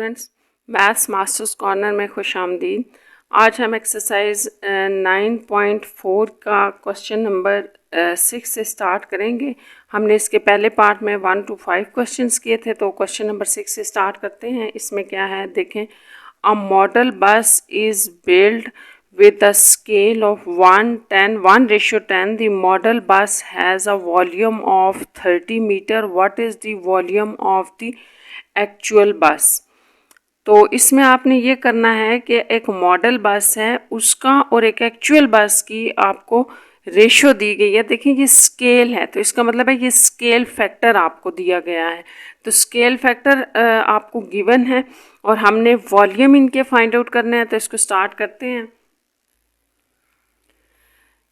Students, maths masters corner में खुशामदीद। आज हम एक्सरसाइज 9.4 का क्वेश्चन नंबर 6 से स्टार्ट करेंगे। हमने इसके पहले पार्ट में 1 to 5 क्वेश्चंस किए थे, तो क्वेश्चन नंबर 6 से स्टार्ट करते हैं। इसमें क्या है देखें। अ मॉडल बस is build with a scale of 1:10 the model bus has a volume of 30 meter. What is the volume of the actual bus? तो इसमें आपने ये करना है कि एक मॉडल बस है उसका और एक एक्चुअल बस की आपको रेशो दी गई है। देखिए ये स्केल है, तो इसका मतलब है ये स्केल फैक्टर आपको दिया गया है। तो स्केल फैक्टर आपको गिवन है और हमने वॉल्यूम इनके फाइंड आउट करने हैं। तो इसको स्टार्ट करते हैं।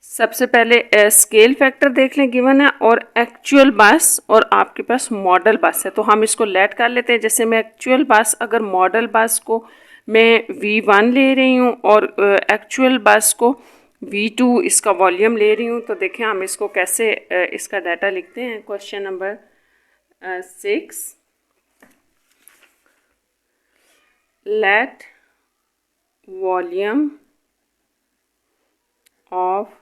सबसे पहले स्केल फैक्टर देख लें गिवन है, और एक्चुअल बस और आपके पास मॉडल बस है। तो हम इसको लेट कर लेते हैं। जैसे मैं एक्चुअल बस, अगर मॉडल बस को मैं V1 ले रही हूँ और एक्चुअल बस को V2 इसका वॉल्यूम ले रही हूँ, तो देखें हम इसको कैसे इसका डाटा लिखते हैं। Question number 6, let volume of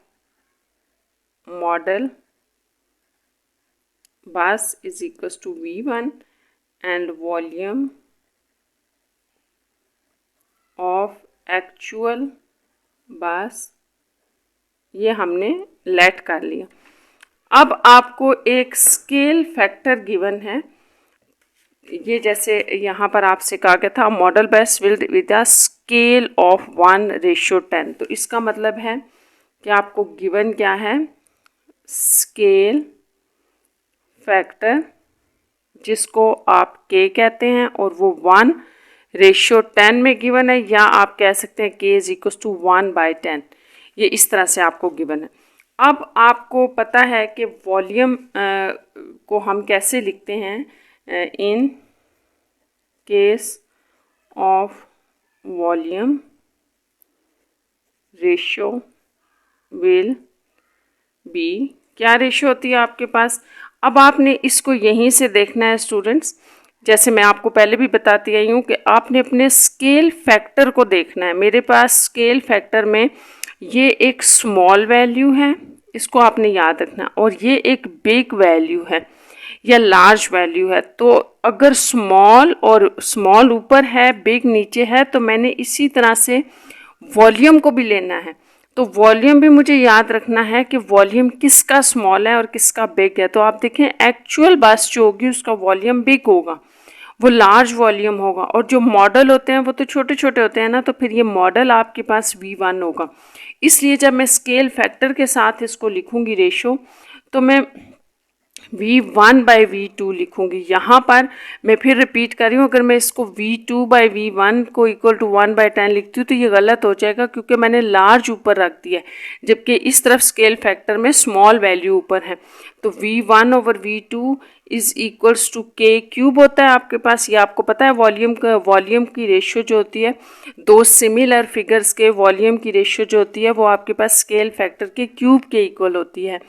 model bus is equals to V1 and volume of actual bus, ये हमने लेट कर लिया। अब आपको एक स्केल फैक्टर गिवन है। ये जैसे यहाँ पर आपसे कहा गया था मॉडल बस build with a scale of 1:10। तो इसका मतलब है कि आपको गिवन क्या है, स्केल फैक्टर जिसको आप K कहते हैं, और वो 1:10 में गिवन है, या आप कह सकते हैं K इज इक्वल टू 1/10। ये इस तरह से आपको गिवन है। अब आपको पता है कि वॉल्यूम को हम कैसे लिखते हैं। इन case of volume ratio will be, क्या रेशो होती है आपके पास। अब आपने इसको यहीं से देखना है स्टूडेंट्स। जैसे मैं आपको पहले भी बताती आई हूँ कि आपने अपने स्केल फैक्टर को देखना है। मेरे पास स्केल फैक्टर में ये एक स्मॉल वैल्यू है, इसको आपने याद रखना, और ये एक बिग वैल्यू है या लार्ज वैल्यू है। तो अगर स्मॉल और स्मॉल ऊपर है, बिग नीचे है, तो मैंने इसी तरह से वॉल्यूम को भी लेना है। तो वॉल्यूम भी मुझे याद रखना है कि वॉल्यूम किसका स्मॉल है और किसका बिग है। तो आप देखें एक्चुअल बस जो होगी उसका वॉल्यूम बिग होगा, वो लार्ज वॉल्यूम होगा, और जो मॉडल होते हैं वो तो छोटे छोटे होते हैं ना, तो फिर ये मॉडल आपके पास V1 होगा। इसलिए जब मैं स्केल फैक्टर के साथ इसको लिखूंगी रेशो, तो मैं V1/V2 लिखूंगी। यहाँ पर मैं फिर रिपीट कर रही हूँ, अगर मैं इसको V2/V1 को इक्वल टू 1/10 लिखती हूँ तो ये गलत हो जाएगा, क्योंकि मैंने लार्ज ऊपर रख दिया है, जबकि इस तरफ स्केल फैक्टर में स्मॉल वैल्यू ऊपर है। तो V1/V2 is equals to K³ होता है आपके पास। ये आपको पता है वॉल्यूम की रेशियो जो होती है, दो सिमिलर फिगर्स के वॉल्यूम की रेशियो जो होती है वो आपके पास स्केल फैक्टर के क्यूब के इक्वल होती है।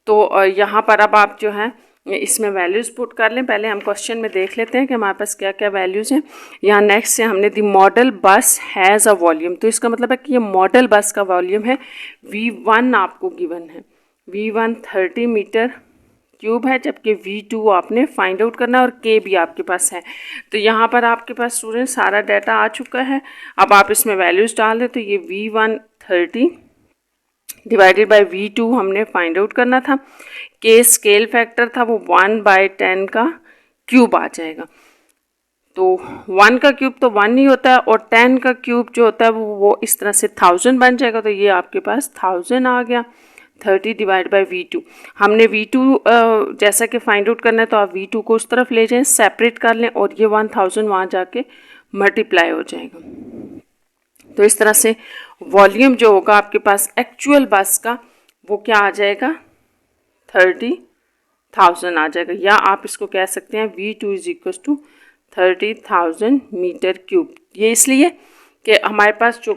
तो यहाँ पर अब आप जो है इसमें वैल्यूज़ पुट कर लें। पहले हम क्वेश्चन में देख लेते हैं कि हमारे पास क्या क्या वैल्यूज़ हैं। यहाँ नेक्स्ट से हमने दी मॉडल बस हैज़ अ वॉल्यूम, तो इसका मतलब है कि ये मॉडल बस का वॉल्यूम है V1 आपको गिवन है। V1 30 मीटर क्यूब है, जबकि V2 आपने फाइंड आउट करना है, और K भी आपके पास है। तो यहाँ पर आपके पास स्टूडेंट सारा डाटा आ चुका है। अब आप इसमें वैल्यूज़ डाल दें, तो ये V1 30 डिवाइडेड बाय V2 हमने फाइंड आउट करना था। K स्केल फैक्टर था, वो 1/10 का क्यूब आ जाएगा। तो 1 का क्यूब तो 1 ही होता है, और 10 का क्यूब जो होता है वो इस तरह से 1000 बन जाएगा। तो ये आपके पास 1000 आ गया। 30 डिवाइड बाई V2, हमने V2 जैसा कि फाइंड आउट करना है, तो आप V2 को उस तरफ ले जाएं, सेपरेट कर लें, और ये 1000 वहाँ जाके मल्टीप्लाई हो जाएगा। तो इस तरह से वॉल्यूम जो होगा आपके पास एक्चुअल बस का, वो क्या आ जाएगा, 30,000 आ जाएगा। या आप इसको कह सकते हैं V2 is equal to 30,000 metre cube. ये इसलिए कि हमारे पास जो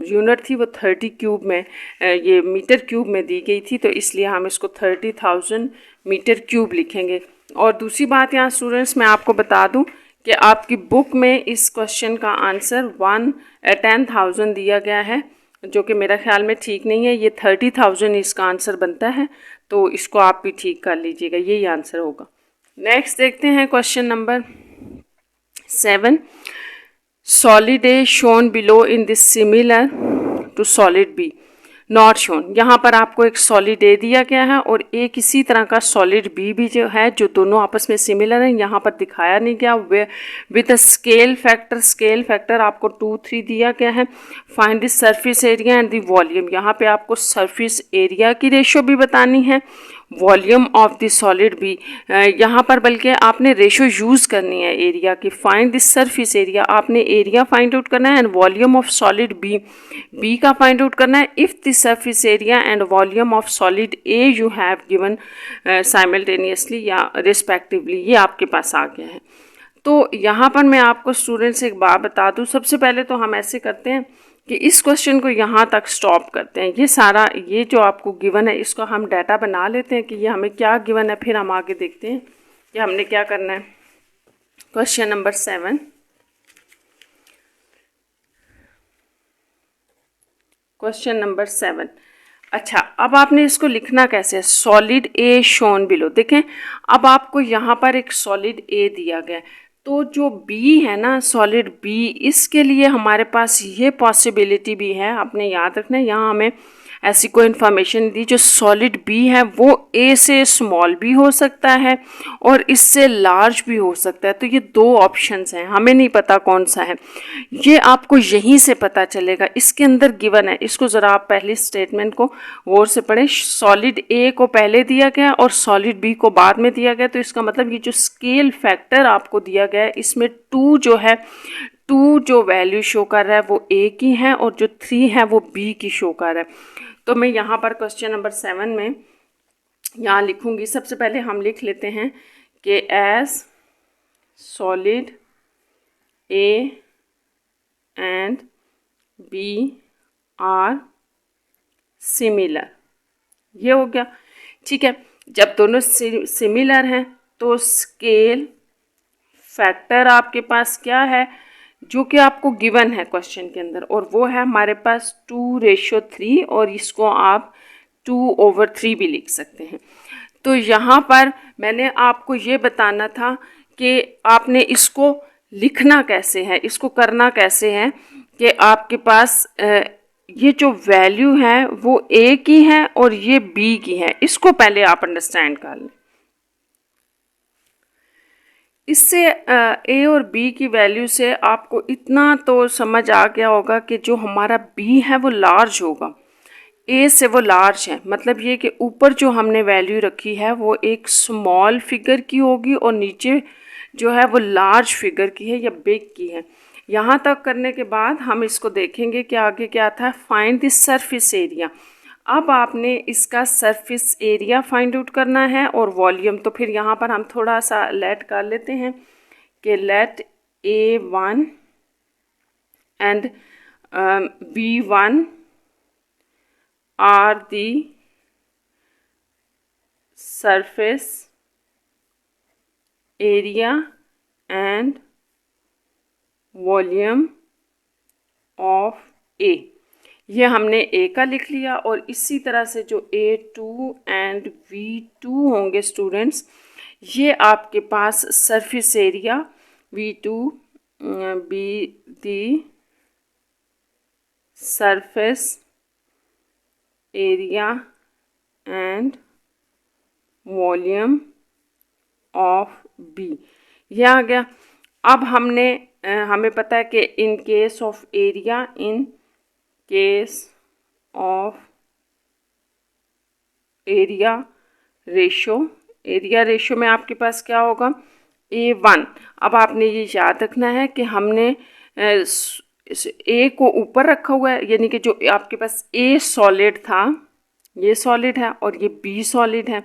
यूनिट थी वो 30 क्यूब में, ये मीटर क्यूब में दी गई थी, तो इसलिए हम इसको 30,000 मीटर क्यूब लिखेंगे। और दूसरी बात यहाँ स्टूडेंट्स मैं आपको बता दूँ कि आपकी बुक में इस क्वेश्चन का आंसर 10,000 दिया गया है, जो कि मेरा ख्याल में ठीक नहीं है। ये 30,000 इसका आंसर बनता है, तो इसको आप भी ठीक कर लीजिएगा, यही आंसर होगा। नेक्स्ट देखते हैं question number 7। Solid A shown below in this similar to solid B not shown. यहाँ पर आपको एक सॉलिड ए दिया गया है और एक इसी तरह का सॉलिड बी भी जो है, जो दोनों आपस में सिमिलर हैं, यहाँ पर दिखाया नहीं गया। विद अ स्केल फैक्टर आपको 2, 3 दिया गया है। Find the surface area and the volume. यहाँ पे आपको सरफेस एरिया की रेशो भी बतानी है, वॉल्यूम ऑफ द सॉलिड भी। यहाँ पर बल्कि आपने रेशो यूज़ करनी है एरिया की। फाइंड द सरफेस एरिया, आपने एरिया फाइंड आउट करना है, and volume of solid B का फाइंड आउट करना है। If the surface area and volume of solid A you have given simultaneously या रिस्पेक्टिवली, ये आपके पास आ गया है। तो यहाँ पर मैं आपको स्टूडेंट्स एक बात बता दूँ। सबसे पहले तो हम ऐसे करते हैं कि इस क्वेश्चन को यहाँ तक स्टॉप करते हैं। ये सारा ये जो आपको गिवन है, इसको हम डाटा बना लेते हैं कि ये हमें क्या गिवन है, फिर हम आगे देखते हैं कि हमने क्या करना है। Question number 7। Question number 7। अच्छा, अब आपने इसको लिखना कैसे है? Solid A shown below. देखें, अब आपको यहाँ पर एक सॉलिड ए दिया गया है, तो जो बी है ना, सॉलिड बी, इसके लिए हमारे पास ये पॉसिबिलिटी भी है। आपने याद रखना है, यहाँ हमें ऐसी कोई इन्फॉर्मेशन दी, जो सॉलिड बी है वो ए से स्मॉल भी हो सकता है और इससे लार्ज भी हो सकता है। तो ये 2 ऑप्शंस हैं, हमें नहीं पता कौन सा है, ये आपको यहीं से पता चलेगा। इसके अंदर गिवन है, इसको ज़रा आप पहले स्टेटमेंट को गौर से पढ़ें। सॉलिड ए को पहले दिया गया और सॉलिड बी को बाद में दिया गया, तो इसका मतलब ये जो स्केल फैक्टर आपको दिया गया है, इसमें 2 जो है, 2 जो वैल्यू शो कर रहा है वो ए की है और जो 3 है वो बी की शो कर रहा है। तो मैं यहाँ पर क्वेश्चन नंबर 7 में यहाँ लिखूँगी। सबसे पहले हम लिख लेते हैं कि as solid A and B are similar, ये हो गया। ठीक है, जब दोनों सिमिलर हैं तो स्केल फैक्टर आपके पास क्या है, जो कि आपको गिवन है क्वेश्चन के अंदर, और वो है हमारे पास 2:3, और इसको आप 2/3 भी लिख सकते हैं। तो यहाँ पर मैंने आपको ये बताना था कि आपने इसको लिखना कैसे है, इसको करना कैसे है कि आपके पास ये जो वैल्यू है वो ए की है और ये बी की है। इसको पहले आप अंडरस्टैंड कर लें। इससे ए और बी की वैल्यू से आपको इतना तो समझ आ गया होगा कि जो हमारा बी है वो लार्ज होगा, ए से वो लार्ज है। मतलब ये कि ऊपर जो हमने वैल्यू रखी है वो एक स्मॉल फिगर की होगी और नीचे जो है वो लार्ज फिगर की है या बिग की है। यहाँ तक करने के बाद हम इसको देखेंगे कि आगे क्या था। Find the surface area. अब आपने इसका सरफेस एरिया फाइंड आउट करना है और वॉल्यूम। तो फिर यहाँ पर हम थोड़ा सा लेट कर लेते हैं कि let A1 and B1 are the surface area and volume of A. ये हमने ए का लिख लिया, और इसी तरह से जो A2 एंड V2 होंगे स्टूडेंट्स, ये आपके पास surface area V2 be the surface area and volume of B, ये आ गया। अब हमें पता है कि in case of area, in case of area ratio, area ratio में आपके पास क्या होगा, A1। अब आपने ये याद रखना है कि हमने ए को ऊपर रखा हुआ है, यानी कि जो आपके पास ए सॉलिड था, ये सॉलिड है और ये बी सॉलिड है।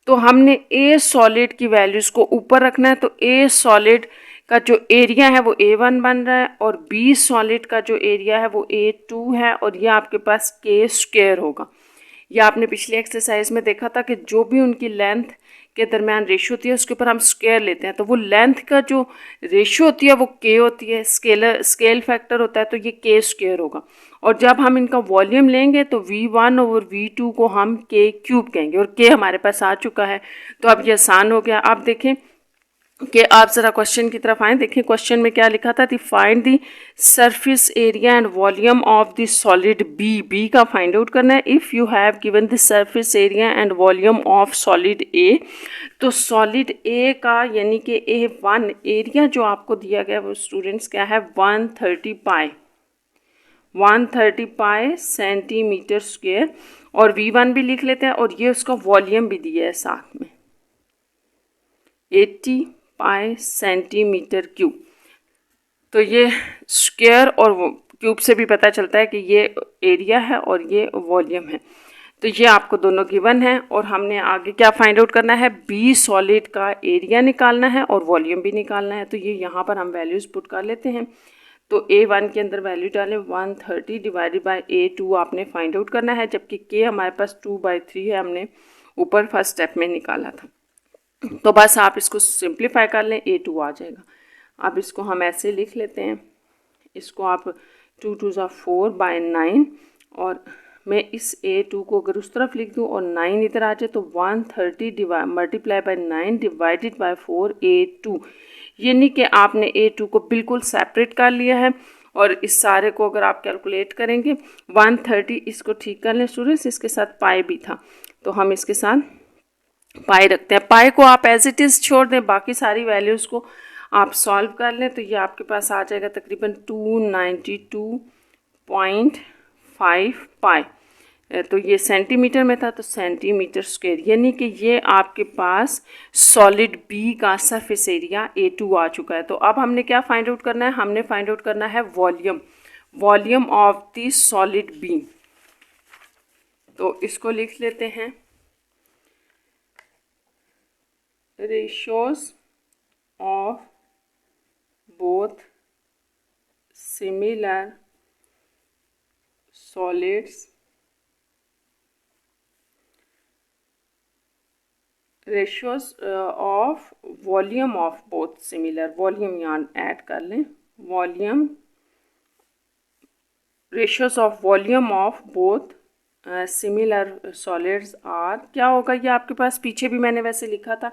तो हमने ए सॉलिड की वैल्यूज़ को ऊपर रखना है। तो ए सॉलिड का जो एरिया है वो A1 बन रहा है और बी सॉलिड का जो एरिया है वो A2 है, और ये आपके पास K² होगा। या आपने पिछली एक्सरसाइज में देखा था कि जो भी उनकी लेंथ के दरमियान रेशियो होती है उसके ऊपर हम स्क्वायर लेते हैं, तो वो लेंथ का जो रेशियो होती है वो के होती है, स्केल फैक्टर होता है, तो ये के स्क्वायर होगा। और जब हम इनका वॉल्यूम लेंगे तो V1 ओवर V2 को हम के क्यूब कहेंगे, और के हमारे पास आ चुका है, तो अब ये आसान हो गया। आप देखें कि आप ज़रा क्वेश्चन की तरफ आएँ। देखिए क्वेश्चन में क्या लिखा था, the find the surface area and volume of the solid B का फाइंड आउट करना है। If you have given the surface area and volume of solid A, तो सॉलिड ए का यानी कि A1 एरिया जो आपको दिया गया वो स्टूडेंट्स क्या है, 130 पाई सेंटीमीटर स्क्वायर, और V1 भी लिख लेते हैं, और ये उसका वॉल्यूम भी दिया है साथ में 80 पाई सेंटीमीटर क्यूब। तो ये स्क्वायर और क्यूब से भी पता चलता है कि ये एरिया है और ये वॉल्यूम है। तो ये आपको दोनों गिवन है, और हमने आगे क्या फाइंड आउट करना है, बी सॉलिड का एरिया निकालना है और वॉल्यूम भी निकालना है। तो ये यहाँ पर हम वैल्यूज़ पुट कर लेते हैं। तो A1 के अंदर वैल्यू डालें 130 डिवाइडेड बाई A2 आपने फाइंड आउट करना है, जबकि K हमारे पास 2/3 है, हमने ऊपर फर्स्ट स्टेप में निकाला था। तो बस आप इसको सिंप्लीफाई कर लें, A2 आ जाएगा। अब इसको हम ऐसे लिख लेते हैं, इसको आप 2 2 4/9, और मैं इस A2 को अगर उस तरफ लिख दूं और 9 इधर आ जाए तो 130 multiply by 9 divided by 4 A2, यानी कि आपने A2 को बिल्कुल सेपरेट कर लिया है। और इस सारे को अगर आप कैलकुलेट करेंगे 130, इसको ठीक कर लें स्टूडेंट्स, इसके साथ पाई भी था तो हम इसके साथ पाई रखते हैं। पाई को आप एज इट इज़ छोड़ दें, बाकी सारी वैल्यूज़ को आप सॉल्व कर लें, तो ये आपके पास आ जाएगा तकरीबन 292.5 पाई। तो ये सेंटीमीटर में था, तो सेंटीमीटर स्क्वायर, यानी कि ये आपके पास सॉलिड बी का सरफेस एरिया A2 आ चुका है। तो अब हमने क्या फाइंड आउट करना है, हमने फाइंड आउट करना है volume of the solid B. तो इसको लिख लेते हैं, ratios of both similar solids, ratios of volume of both similar, volume यहाँ ऐड कर लें, volume ratios of volume of both similar solids are, क्या होगा ये आपके पास पीछे भी मैंने वैसे लिखा था,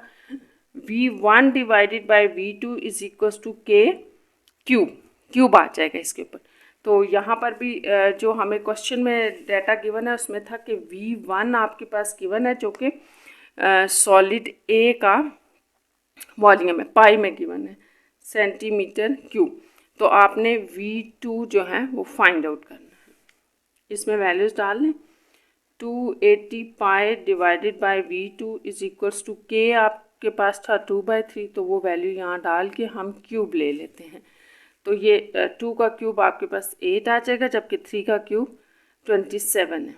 V1 divided by V2 is equal to k cube आ जाएगा इसके ऊपर। तो यहाँ पर भी जो हमें क्वेश्चन में डाटा गिवन है उसमें था कि V1 आपके पास गिवन है जो कि सॉलिड ए का वॉल्यूम है, पाई में गिवन है सेंटीमीटर क्यूब। तो आपने V2 जो है वो फाइंड आउट करना है, इसमें वैल्यूज़ डाल लें, 280 pi divided by V2 is equals to k आपके पास था 2/3, तो वो वैल्यू यहाँ डाल के हम क्यूब ले लेते हैं। तो ये 2 का क्यूब आपके पास 8 आ जाएगा, जबकि 3 का क्यूब 27 है।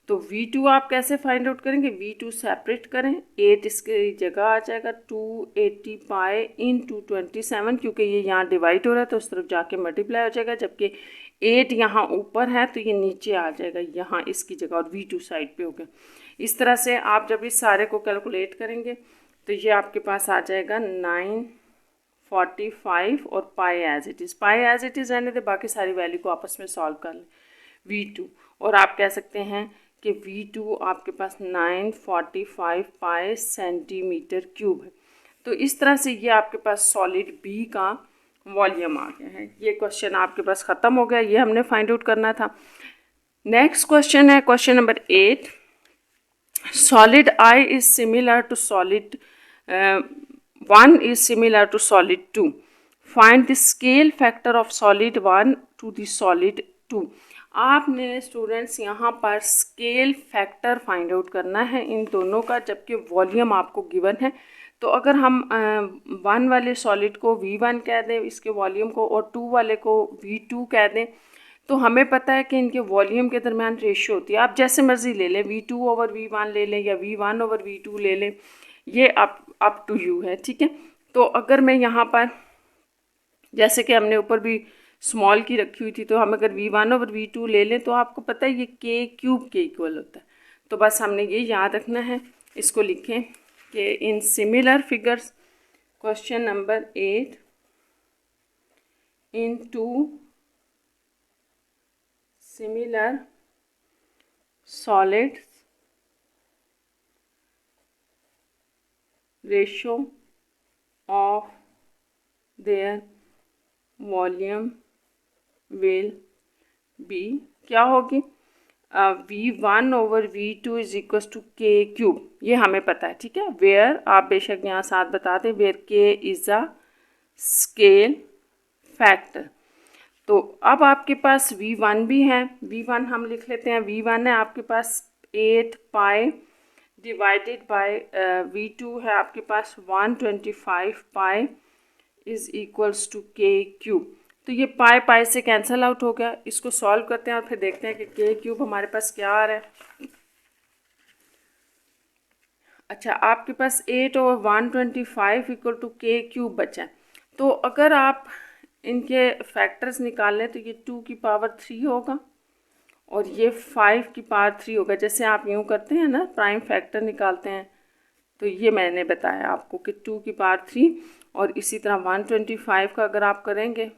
तो V2 आप कैसे फाइंड आउट करेंगे, V2 सेपरेट करें, 8 इसकी जगह आ जाएगा, 280 पाई इंटू 27, क्योंकि ये यहाँ डिवाइड हो रहा है तो उस तरफ जाके मल्टीप्लाई हो जाएगा, जबकि 8 यहाँ ऊपर है तो ये नीचे आ जाएगा यहाँ इसकी जगह, और V2 साइड पे हो गया। इस तरह से आप जब इस सारे को कैलकुलेट करेंगे तो ये आपके पास आ जाएगा 945, और पाई एज इट इज़ रहने दे, बाकी सारी वैल्यू को आपस में सॉल्व कर लें V2, और आप कह सकते हैं कि V2 आपके पास 945 पाई सेंटीमीटर क्यूब है। तो इस तरह से ये आपके पास सॉलिड बी का वॉल्यूम आ गया है। ये क्वेश्चन आपके पास ख़त्म हो गया, ये हमने फाइंड आउट करना था। नेक्स्ट क्वेश्चन है question number 8, solid I is similar to solid 1 is similar to solid 2, find the scale factor of solid 1 to the solid 2। आपने स्टूडेंट्स यहाँ पर स्केल फैक्टर फाइंड आउट करना है इन दोनों का, जबकि वॉल्यूम आपको गिवन है। तो अगर हम 1 वाले सॉलिड को V1 कह दें इसके वॉल्यूम को, और 2 वाले को V2 कह दें, तो हमें पता है कि इनके वॉल्यूम के दरमियान रेशियो होती है। आप जैसे मर्ज़ी ले लें, V2 ओवर V1 ले लें या V1 ओवर V2 ले लें, ये अप टू यू है, ठीक है। तो अगर मैं यहाँ पर जैसे कि हमने ऊपर भी स्मॉल की रखी हुई थी, तो हम अगर v1 ओवर v2 ले लें तो आपको पता है ये k क्यूब के इक्वल होता है। तो बस हमने ये याद रखना है, इसको लिखें कि in similar figures question number 8 in 2 similar solids ratio of their volume will be क्या होगी, v1 over v2 is equal to k cube, ये हमें पता है, ठीक है। वेयर आप बेशक यहाँ साथ बता दें, where k is a scale factor. तो अब आपके पास v1 भी है, v1 हम लिख लेते हैं, v1 है आपके पास 8 पाई डिवाइडेड बाय v2 है आपके पास 125 pi is equals to k cube. तो ये पाई पाई से कैंसिल आउट हो गया। इसको सॉल्व करते हैं और फिर देखते हैं कि k क्यूब हमारे पास क्या आ रहा है। अच्छा, आपके पास 8 over 125 equal to k cube बचा है। तो अगर आप इनके फैक्टर्स निकाल लें तो ये 2 की पावर 3 होगा और ये 5 की पावर 3 होगा। जैसे आप यूँ करते हैं ना, प्राइम फैक्टर निकालते हैं, तो ये मैंने बताया आपको कि 2 की पावर 3, और इसी तरह 125 का अगर आप करेंगे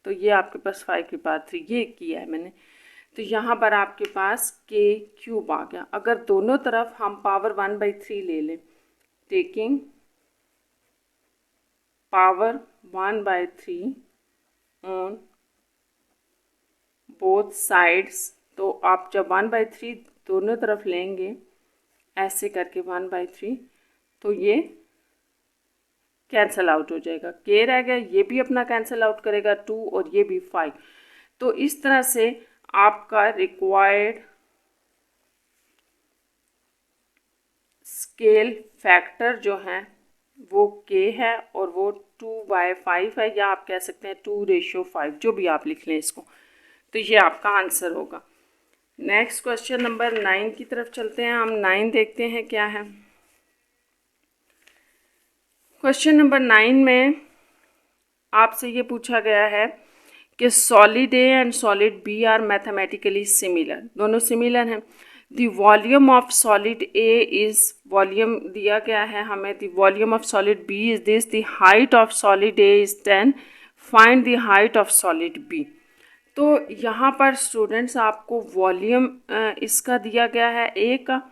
तो ये आपके पास 5 की पावर 3, ये किया है मैंने। तो यहाँ पर आपके पास k क्यूब आ गया। अगर दोनों तरफ हम पावर 1/3 ले लें, taking power 1/3 on both sides, तो आप जब 1/3 दोनों तरफ लेंगे ऐसे करके 1/3, तो ये कैंसिल आउट हो जाएगा, k रह गया, ये भी अपना कैंसिल आउट करेगा 2 और ये भी 5। तो इस तरह से आपका रिक्वायर्ड स्केल फैक्टर जो है वो k है और वो 2/5 है, या आप कह सकते हैं 2:5, जो भी आप लिख लें इसको। तो ये आपका आंसर होगा। नेक्स्ट क्वेश्चन नंबर 9 की तरफ चलते हैं। हम 9 देखते हैं क्या है। क्वेश्चन नंबर 9 में आपसे ये पूछा गया है कि solid A and solid B are mathematically similar, दोनों सिमिलर हैं। The volume of solid A is, volume दिया गया है हमें, the volume of solid B is this, the height of solid A is 10, find the height of solid B. तो यहाँ पर students आपको वॉल्यूम इसका दिया गया है ए का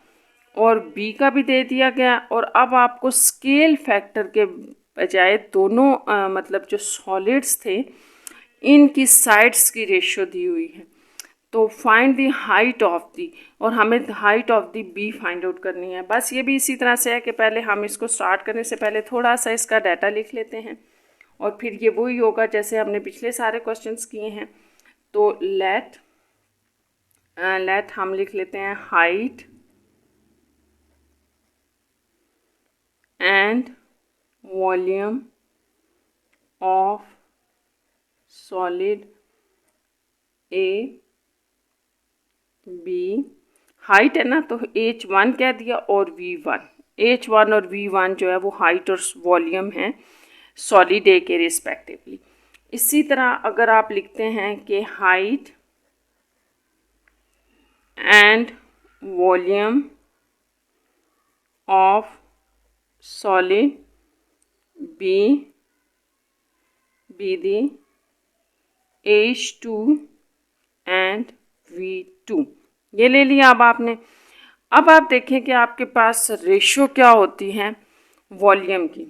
और बी का भी दे दिया गया, और अब आपको स्केल फैक्टर के बजाय दोनों मतलब जो सॉलिड्स थे इनकी साइड्स की रेशियो दी हुई है। तो find the height of the, और हमें हाइट ऑफ दी बी फाइंड आउट करनी है। बस ये भी इसी तरह से है कि पहले हम इसको स्टार्ट करने से पहले थोड़ा सा इसका डाटा लिख लेते हैं, और फिर ये वही होगा जैसे हमने पिछले सारे क्वेश्चंस किए हैं। तो लेट हम लिख लेते हैं height and volume of solid A B. हाइट है ना, तो h1 कह दिया और v1, h1 और v1 जो है वो हाइट और वॉल्यूम है सॉलिड ए के रिस्पेक्टिवली। इसी तरह अगर आप लिखते हैं कि height and volume of solid be the h2 and v2, ये ले लिया अब आपने। अब आप देखें कि आपके पास रेशियो क्या होती है वॉल्यूम की,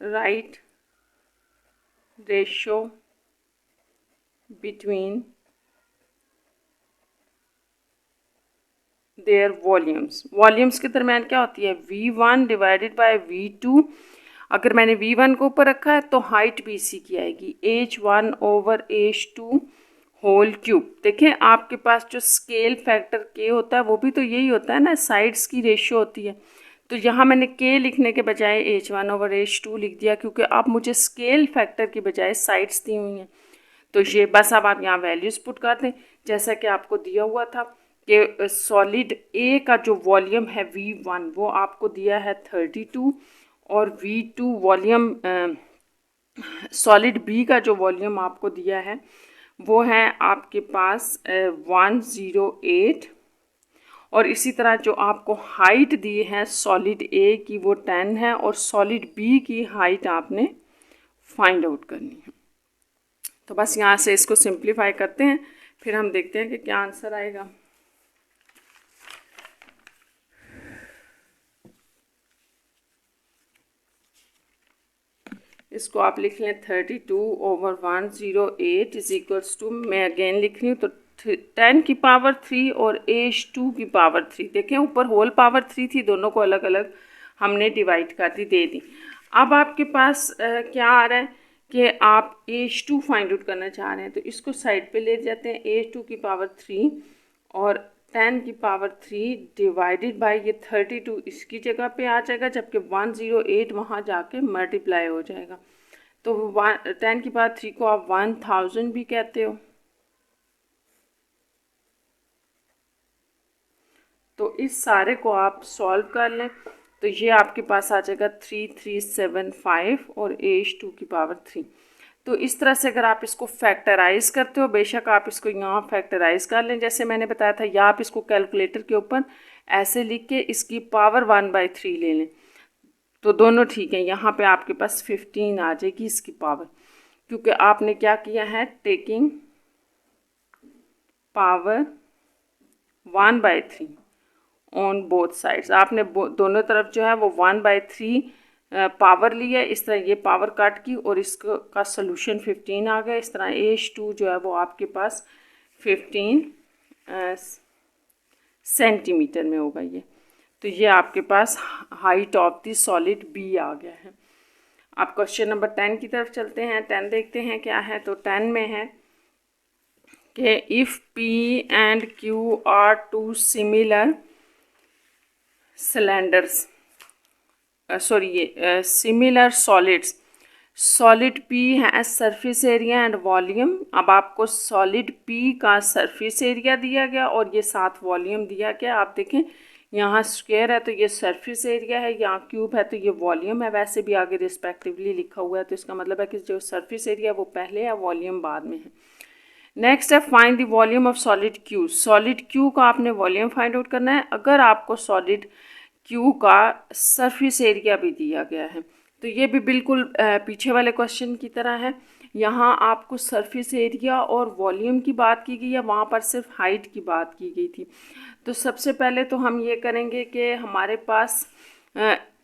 right, ratio between their volumes के दरमियान क्या होती है, v1 डिवाइडेड बाय v2। अगर मैंने v1 को ऊपर रखा है तो हाइट भी इसी की आएगी, h1 over h2 whole cube. देखें आपके पास जो स्केल फैक्टर k होता है वो भी तो यही होता है ना, साइड्स की रेशियो होती है। तो यहाँ मैंने k लिखने के बजाय h1 ओवर h2 लिख दिया, क्योंकि अब मुझे स्केल फैक्टर की बजाय साइड्स दी हुई हैं। तो ये बस अब आप यहाँ वैल्यूज़ पुट कर दें, जैसा कि आपको दिया हुआ था कि सॉलिड ए का जो वॉल्यूम है v1 वो आपको दिया है 32, और v2 वॉल्यूम सॉलिड बी का जो वॉल्यूम आपको दिया है वो है आपके पास 108, और इसी तरह जो आपको हाइट दी है सॉलिड ए की वो 10 है, और सॉलिड बी की हाइट आपने फाइंड आउट करनी है। तो बस यहाँ से इसको सिंप्लीफाई करते हैं, फिर हम देखते हैं कि क्या आंसर आएगा। इसको आप लिख लें 32/108 इज इक्वल्स टू, मैं अगेन लिख रही हूँ, तो 10 की पावर 3 और h2 की पावर 3। देखें ऊपर होल पावर 3 थी, दोनों को अलग अलग हमने डिवाइड कर दी, दे दी। अब आपके पास क्या आ रहा है कि आप h2 फाइंड आउट करना चाह रहे हैं, तो इसको साइड पे ले जाते हैं। h2 की पावर 3 और 10 की पावर 3 डिवाइडेड बाय ये 32 इसकी जगह पे आ जाएगा, जबकि 108 वहाँ जाके मल्टीप्लाई हो जाएगा। तो 10 की पावर 3 को आप 1000 भी कहते हो। तो इस सारे को आप सॉल्व कर लें, तो ये आपके पास आ जाएगा 3375 और h2 की पावर 3। तो इस तरह से अगर आप इसको फैक्टराइज करते हो, बेशक आप इसको यहाँ फैक्टराइज कर लें जैसे मैंने बताया था, या आप इसको कैलकुलेटर के ऊपर ऐसे लिख के इसकी पावर 1/3 ले लें, तो दोनों ठीक है। यहाँ पे आपके पास 15 आ जाएगी इसकी पावर, क्योंकि आपने क्या किया है, taking power 1/3 on both sides. आपने दोनों तरफ जो है वो 1/3 पावर ली है, इस तरह ये पावर काट की और इसको का सोल्यूशन 15 आ गया। इस तरह h2 जो है वो आपके पास 15 सेंटीमीटर में होगा ये। तो ये आपके पास height of the solid B आ गया है। आप क्वेश्चन नंबर 10 की तरफ चलते हैं। 10 देखते हैं क्या है। तो 10 में है कि if P and Q are two similar cylinders, similar solids, solid P है सरफेस एरिया एंड वॉल्यूम। अब आपको सॉलिड P का सरफेस एरिया दिया गया और ये साथ वॉल्यूम दिया गया। आप देखें यहाँ स्क्वायर है तो ये सरफेस एरिया है, यहाँ क्यूब है तो ये वॉल्यूम है, वैसे भी आगे रिस्पेक्टिवली लिखा हुआ है, तो इसका मतलब है कि जो सरफेस एरिया वो पहले है, वॉल्यूम बाद में है। नेक्स्ट है find the volume of solid Q। Solid Q का आपने वॉल्यूम फाइंड आउट करना है। अगर आपको सॉलिड Q का सरफेस एरिया भी दिया गया है तो ये भी बिल्कुल पीछे वाले क्वेश्चन की तरह है। यहाँ आपको सरफेस एरिया और वॉल्यूम की बात की गई है, वहाँ पर सिर्फ हाइट की बात की गई थी। तो सबसे पहले तो हम ये करेंगे कि हमारे पास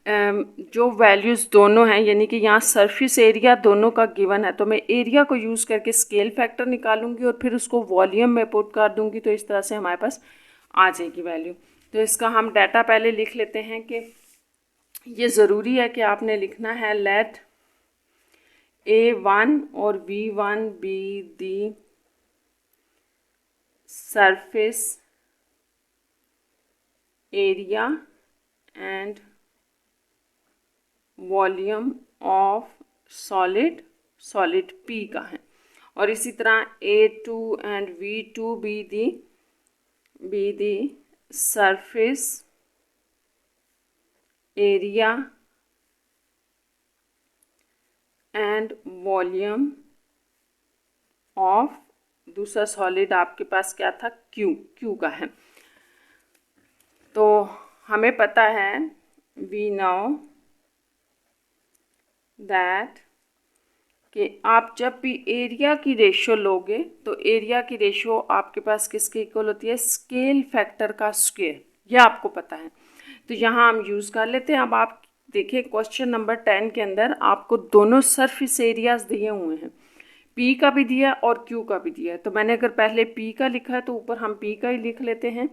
जो वैल्यूज़ दोनों हैं, यानी कि यहाँ सरफेस एरिया दोनों का गिवन है, तो मैं एरिया को यूज़ करके स्केल फैक्टर निकालूंगी और फिर उसको वॉल्यूम में पुट कर दूंगी, तो इस तरह से हमारे पास आ जाएगी वैल्यू। तो इसका हम डाटा पहले लिख लेते हैं कि ये ज़रूरी है कि आपने लिखना है लेट A1 और V1 B the surface area and volume of solid P का है, और इसी तरह A2 and V2 be the surface area and volume of दूसरा सॉलिड आपके पास क्या था, Q का है। तो हमें पता है वी नो दैट कि आप जब भी एरिया की रेशियो लोगे तो एरिया की रेशियो आपके पास किसके इक्वल होती है, स्केल फैक्टर का स्क्वायर, यह आपको पता है। तो यहाँ हम यूज़ कर लेते हैं। अब आप देखिए क्वेश्चन नंबर 10 के अंदर आपको दोनों सरफेस एरियाज दिए हुए हैं, P का भी दिया और Q का भी दिया है। तो मैंने अगर पहले P का लिखा है तो ऊपर हम P का ही लिख लेते हैं।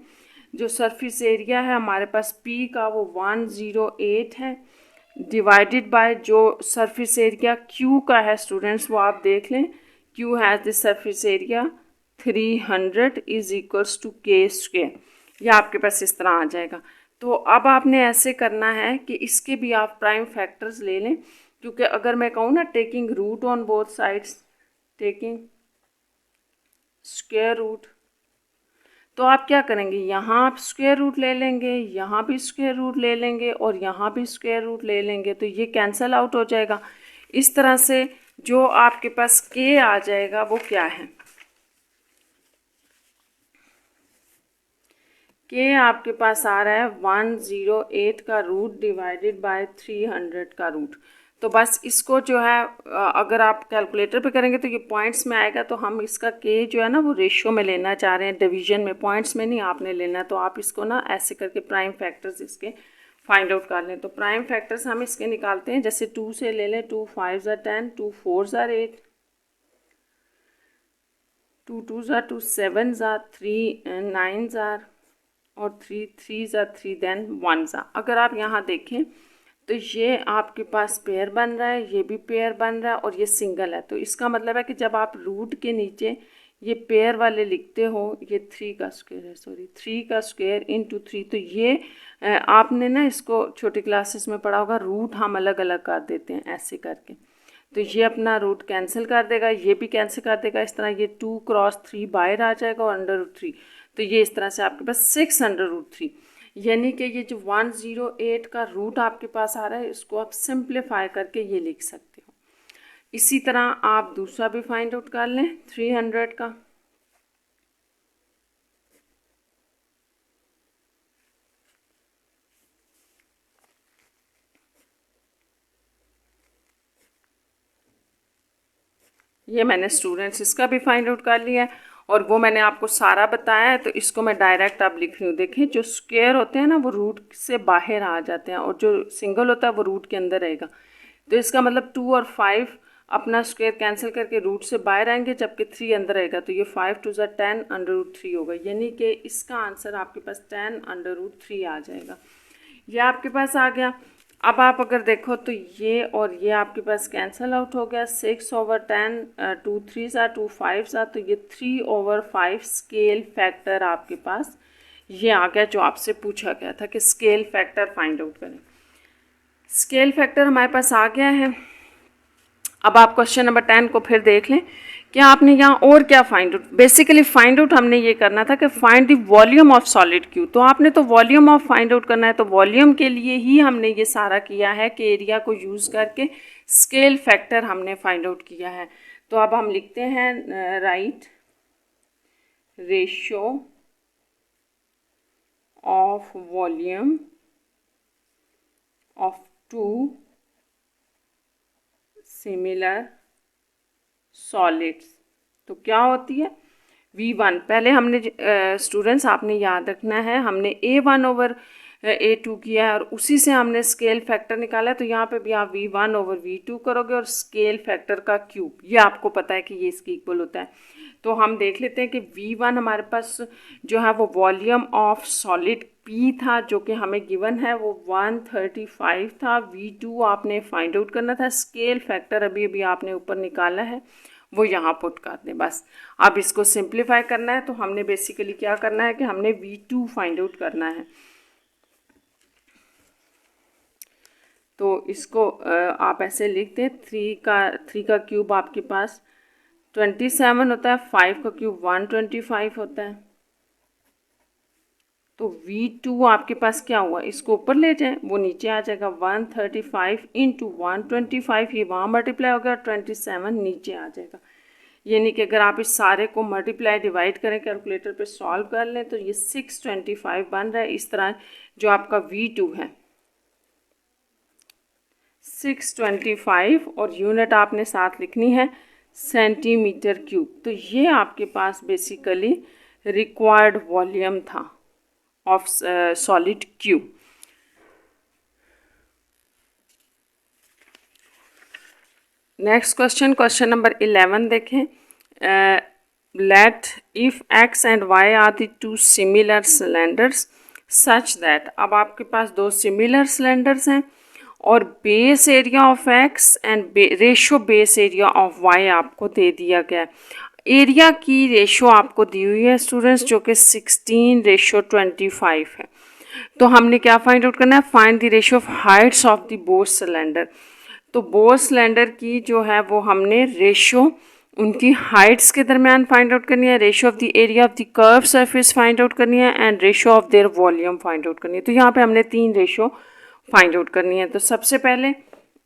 जो सरफेस एरिया है हमारे पास P का वो 108 है, डिवाइडेड बाय जो सरफेस एरिया Q का है स्टूडेंट्स, वो आप देख लें, Q has the surface area 300 is equals to K square. यह आपके पास इस तरह आ जाएगा। तो अब आपने ऐसे करना है कि इसके भी आप प्राइम फैक्टर्स ले लें, क्योंकि अगर मैं कहूँ ना taking root on both sides, taking square root, तो आप क्या करेंगे, यहाँ आप स्क्वायर रूट ले लेंगे, यहाँ भी स्क्वायर रूट ले लेंगे और यहाँ भी स्क्वायर रूट ले लेंगे, तो ये कैंसिल आउट हो जाएगा। इस तरह से जो आपके पास के आ जाएगा वो क्या है, के आपके पास आ रहा है 108 का रूट डिवाइडेड बाय 300 का रूट। तो बस इसको जो है अगर आप कैलकुलेटर पे करेंगे तो ये पॉइंट्स में आएगा, तो हम इसका के जो है ना वो रेशियो में लेना चाह रहे हैं, डिवीजन में, पॉइंट्स में नहीं आपने लेना। तो आप इसको ना ऐसे करके प्राइम फैक्टर्स इसके फाइंड आउट कर लें। तो प्राइम फैक्टर्स हम इसके निकालते हैं, जैसे 2 से ले लें, 2 5 ज़ा 10, 2 4 ज़ा 8, 2 2 ज़ा 2 7 ज़ा 3 9 ज़ा और 3 3 ज़ा 3 देन 1 ज़ा। अगर आप यहाँ देखें तो ये आपके पास पेयर बन रहा है, ये भी पेयर बन रहा है और ये सिंगल है। तो इसका मतलब है कि जब आप रूट के नीचे ये पेयर वाले लिखते हो, ये 3 का स्क्वायर है, सॉरी 3 का स्क्वायर इंटू 3, तो ये आपने ना इसको छोटी क्लासेस में पढ़ा होगा, रूट हम अलग अलग कर देते हैं ऐसे करके। तो ये अपना रूट कैंसिल कर देगा, ये भी कैंसिल कर देगा, इस तरह ये 2 क्रॉस 3 बाहर आ जाएगा और अंडर रूट 3। तो ये इस तरह से आपके पास 6 अंडर रूट 3, यानी कि ये जो 108 का रूट आपके पास आ रहा है, इसको आप सिंप्लीफाई करके ये लिख सकते हो। इसी तरह आप दूसरा भी फाइंड आउट कर लें 300 का। ये मैंने स्टूडेंट्स इसका भी फाइंड आउट कर लिया है और वो मैंने आपको सारा बताया है। तो इसको मैं डायरेक्ट अब लिख रही हूँ। देखें, जो स्क्वायर होते हैं ना वो रूट से बाहर आ जाते हैं और जो सिंगल होता है वो रूट के अंदर रहेगा। तो इसका मतलब 2 और 5 अपना स्क्वायर कैंसिल करके रूट से बाहर आएंगे, जबकि 3 अंदर रहेगा। तो ये 5 2 ज़ा 10 अंडर रूट 3 होगा, यानी कि इसका आंसर आपके पास 10 अंडर रूट 3 आ जाएगा। ये आपके पास आ गया। अब आप अगर देखो तो ये और ये आपके पास कैंसिल आउट हो गया, 6/10, 2 3 ज़ा 2 5 ज़ा, तो ये 3/5 स्केल फैक्टर आपके पास ये आ गया, जो आपसे पूछा गया था कि स्केल फैक्टर फाइंड आउट करें। स्केल फैक्टर हमारे पास आ गया है। अब आप क्वेश्चन नंबर 10 को फिर देख लें कि आपने यहाँ और क्या find out, basically find out हमने ये करना था कि find the volume of solid Q. तो आपने तो वॉल्यूम ऑफ फाइंड आउट करना है, तो वॉल्यूम के लिए ही हमने ये सारा किया है कि एरिया को यूज़ करके स्केल फैक्टर हमने फाइंड आउट किया है। तो अब हम लिखते हैं right ratio of volume of 2 similar solids. तो क्या होती है V1, पहले हमने स्टूडेंट्स आपने याद रखना है, हमने A1/A2 किया है और उसी से हमने स्केल फैक्टर निकाला है। तो यहाँ पे भी आप V1/V2 करोगे और स्केल फैक्टर का क्यूब, ये आपको पता है कि ये इसके इक्वल होता है। तो हम देख लेते हैं कि V1 हमारे पास जो है वो वॉल्यूम ऑफ सॉलिड P था, जो कि हमें गिवन है, वो 135 था। V2 आपने फाइंड आउट करना था, स्केल फैक्टर अभी अभी आपने ऊपर निकाला है, वो यहाँ पुट कर दें बस। अब इसको सिंप्लीफाई करना है, तो हमने बेसिकली क्या करना है कि हमने V2 फाइंड आउट करना है। तो इसको आप ऐसे लिख दें, 3 का क्यूब आपके पास 27 होता है, 5 का क्यूब 125 होता है। तो V2 आपके पास क्या हुआ, इसको ऊपर ले जाएं, वो नीचे आ जाएगा, 135 इंटू 125, ये वहाँ मल्टीप्लाई हो गया, 27 नीचे आ जाएगा। यानी कि अगर आप इस सारे को मल्टीप्लाई डिवाइड करें, कैलकुलेटर पे सॉल्व कर लें, तो ये 625 बन रहा है। इस तरह जो आपका V2 है 625 और यूनिट आपने साथ लिखनी है सेंटीमीटर क्यूब। तो ये आपके पास बेसिकली रिक्वायर्ड वॉल्यूम था of solid cube. Next question, question number 11 देखें। Let if x and y are the 2 similar cylinders such that, अब आपके पास 2 सिमिलर सिलेंडर्स हैं और base area of x and ratio base area of y आपको दे दिया गया है। एरिया की रेशो आपको दी हुई है स्टूडेंट्स, जो कि 16:25 है। तो हमने क्या फाइंड आउट करना है, find the ratio of Heights of the both cylinder. तो बोथ सिलेंडर की जो है वो हमने रेशो उनकी हाइट्स के दरमियान फाइंड आउट करनी है, ratio of the area of the curve surface find आउट करनी है and ratio of their volume find आउट करनी है। तो यहाँ पे हमने 3 रेशो फाइंड आउट करनी है। तो सबसे पहले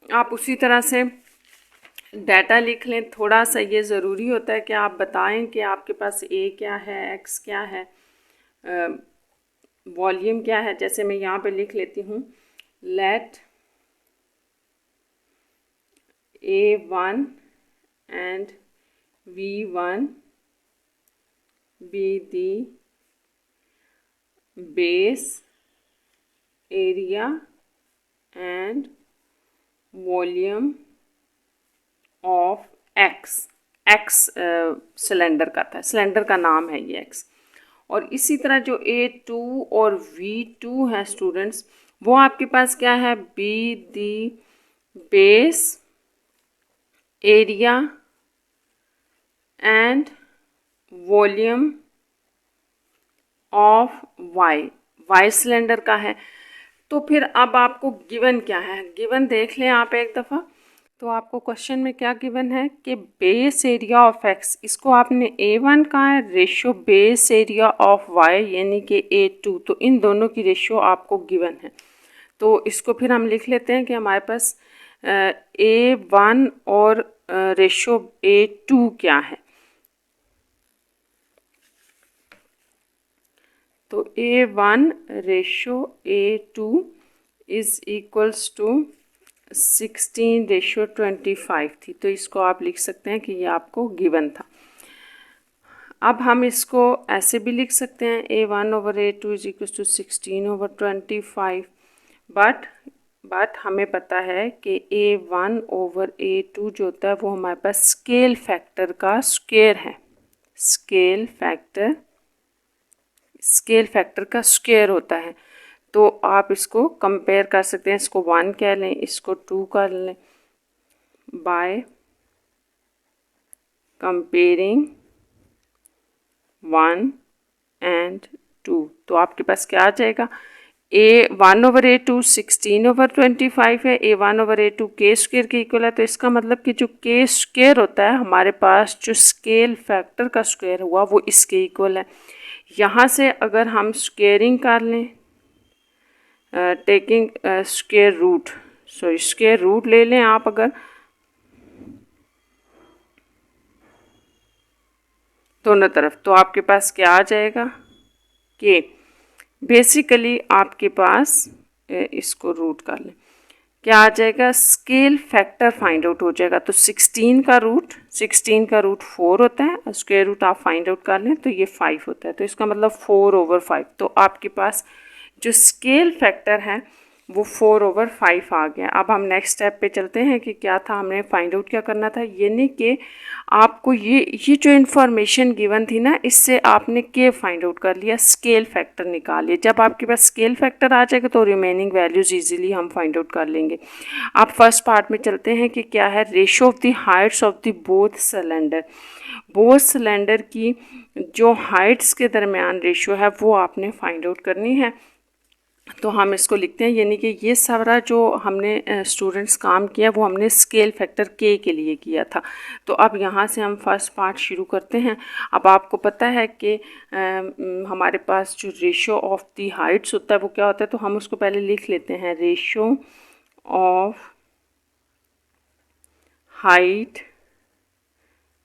आप उसी तरह से डाटा लिख लें। थोड़ा सा ये ज़रूरी होता है कि आप बताएं कि आपके पास ए क्या है, एक्स क्या है, वॉल्यूम क्या है। जैसे मैं यहाँ पे लिख लेती हूँ, let A1 and V1 be the base area and volume of x cylinder का था, सिलेंडर का नाम है ये एक्स। और इसी तरह जो A2 और V2 है स्टूडेंट्स, वो आपके पास क्या है, be the base area and volume of y cylinder का है। तो फिर अब आपको गिवन क्या है, गिवन देख लें आप एक दफ़ा। तो आपको क्वेश्चन में क्या गिवन है कि बेस एरिया ऑफ एक्स, इसको आपने A1 कहा है, ratio base area of y यानी कि A2, तो इन दोनों की रेशियो आपको गिवन है। तो इसको फिर हम लिख लेते हैं कि हमारे पास A1 और रेशियो A2 क्या है। तो A1 ratio A2 is equals to 16:25 थी। तो इसको आप लिख सकते हैं कि ये आपको गिवन था। अब हम इसको ऐसे भी लिख सकते हैं, A1/A2 is equal to 16/25, but हमें पता है कि A1/A2 जो होता है वो हमारे पास स्केल फैक्टर का स्क्वायर है, स्केल फैक्टर का स्क्वायर होता है। तो आप इसको कंपेयर कर सकते हैं, इसको 1 कह लें, इसको 2 कर लें, बाय कंपेयरिंग 1 एंड 2। तो आपके पास क्या आ जाएगा, A1/A2 16/25 है, A1/A2 के स्क्वायर के इक्वल है। तो इसका मतलब कि जो के स्क्वायर होता है हमारे पास, जो स्केल फैक्टर का स्क्वायर हुआ वो इसके इक्वल है। यहाँ से अगर हम स्क्वेयरिंग कर लें, taking square root, sorry square root ले लें आप अगर, दोनों तरफ, तो आपके पास क्या आ जाएगा कि बेसिकली आपके पास इसको रूट कर लें, क्या आ जाएगा, स्केल फैक्टर फाइंड आउट हो जाएगा। तो 16 का रूट 4 होता है, स्क्वायर रूट आप फाइंड आउट कर लें तो ये 5 होता है। तो इसका मतलब 4/5। तो आपके पास जो स्केल फैक्टर है वो 4/5 आ गया। अब हम नेक्स्ट स्टेप पे चलते हैं कि क्या था, हमने फाइंड आउट क्या करना था, यानी कि आपको ये जो इन्फॉर्मेशन गिवन थी ना, इससे आपने के फाइंड आउट कर लिया, स्केल फैक्टर निकाल लिया। जब आपके पास स्केल फैक्टर आ जाएगा तो रिमेनिंग वैल्यूज़ इजीली हम फाइंड आउट कर लेंगे। आप फर्स्ट पार्ट में चलते हैं कि क्या है, ratio of the Heights of the both cylinder की जो हाइट्स के दरमियान रेशियो है वो आपने फाइंड आउट करनी है। तो हम इसको लिखते हैं, यानी कि ये सारा जो हमने स्टूडेंट्स काम किया वो हमने स्केल फैक्टर के लिए किया था। तो अब यहाँ से हम फर्स्ट पार्ट शुरू करते हैं। अब आपको पता है कि हमारे पास जो रेशियो ऑफ दी हाइट्स होता है वो क्या होता है, तो हम उसको पहले लिख लेते हैं, रेशियो ऑफ हाइट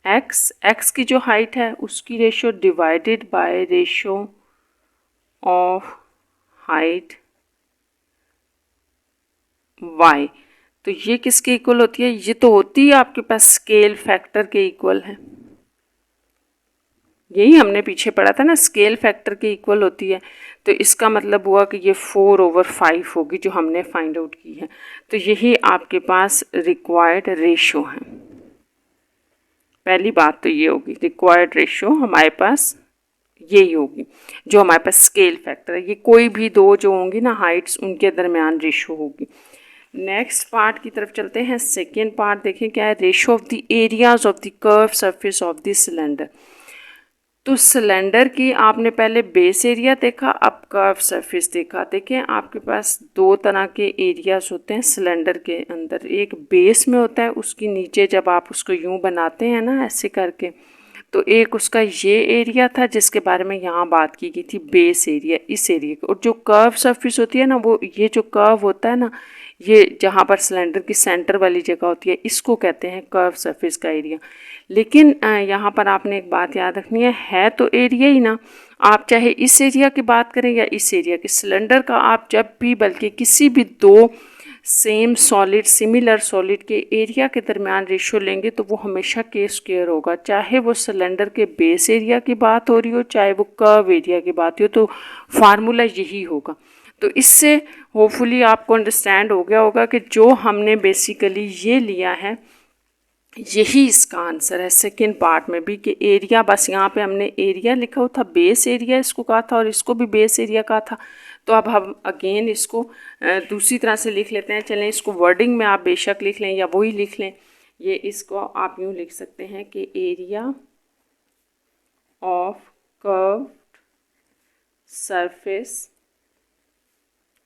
एक्स की जो हाइट है उसकी ratio divided by ratio of height y। तो ये किसके इक्वल होती है, ये तो होती है आपके पास स्केल फैक्टर के इक्वल है। यही हमने पीछे पढ़ा था ना, स्केल फैक्टर के इक्वल होती है। तो इसका मतलब हुआ कि ये 4/5 होगी जो हमने फाइंड आउट की है। तो यही आपके पास रिक्वायर्ड रेशियो है। पहली बात तो ये होगी, रिक्वायर्ड रेशियो हमारे पास यही होगी जो हमारे पास स्केल फैक्टर है। ये कोई भी दो जो होंगी ना हाइट्स, उनके दरमियान रेशियो होगी। नेक्स्ट पार्ट की तरफ चलते हैं। सेकेंड पार्ट देखें क्या है, ratio of the areas of the curve surface of the cylinder. तो सिलेंडर की आपने पहले बेस एरिया देखा, अब कर्व सरफेस देखा। देखें आपके पास दो तरह के एरियाज होते हैं सिलेंडर के अंदर, एक बेस में होता है, उसकी नीचे जब आप उसको यूं बनाते हैं ना ऐसे करके, तो एक उसका ये एरिया था जिसके बारे में यहाँ बात की गई थी, बेस एरिया, इस एरिया का। और जो कर्व सरफेस होती है ना, वो ये जो कर्व होता है ना, ये जहाँ पर सिलेंडर की सेंटर वाली जगह होती है इसको कहते हैं कर्व सरफेस का एरिया। लेकिन यहाँ पर आपने एक बात याद रखनी है तो एरिया ही ना, आप चाहे इस एरिया की बात करें या इस एरिया की, सिलेंडर का आप जब भी बल्कि किसी भी दो सेम सॉलिड सिमिलर सॉलिड के एरिया के दरमियान रेशो लेंगे तो वो हमेशा के स्क्वायर होगा, चाहे वो सिलेंडर के बेस एरिया की बात हो रही हो चाहे वो कर्व एरिया की बात हो, तो फार्मूला यही होगा। तो इससे होपफुली आपको अंडरस्टैंड हो गया होगा कि जो हमने बेसिकली ये लिया है यही इसका आंसर है सेकेंड पार्ट में भी, कि एरिया, बस यहाँ पे हमने एरिया लिखा हुआ था, बेस एरिया इसको कहा था और इसको भी बेस एरिया कहा था। तो अब हम अगेन इसको दूसरी तरह से लिख लेते हैं। चलें, इसको वर्डिंग में आप बेशक लिख लें या वही लिख लें, ये इसको आप यूँ लिख सकते हैं कि area of curved surface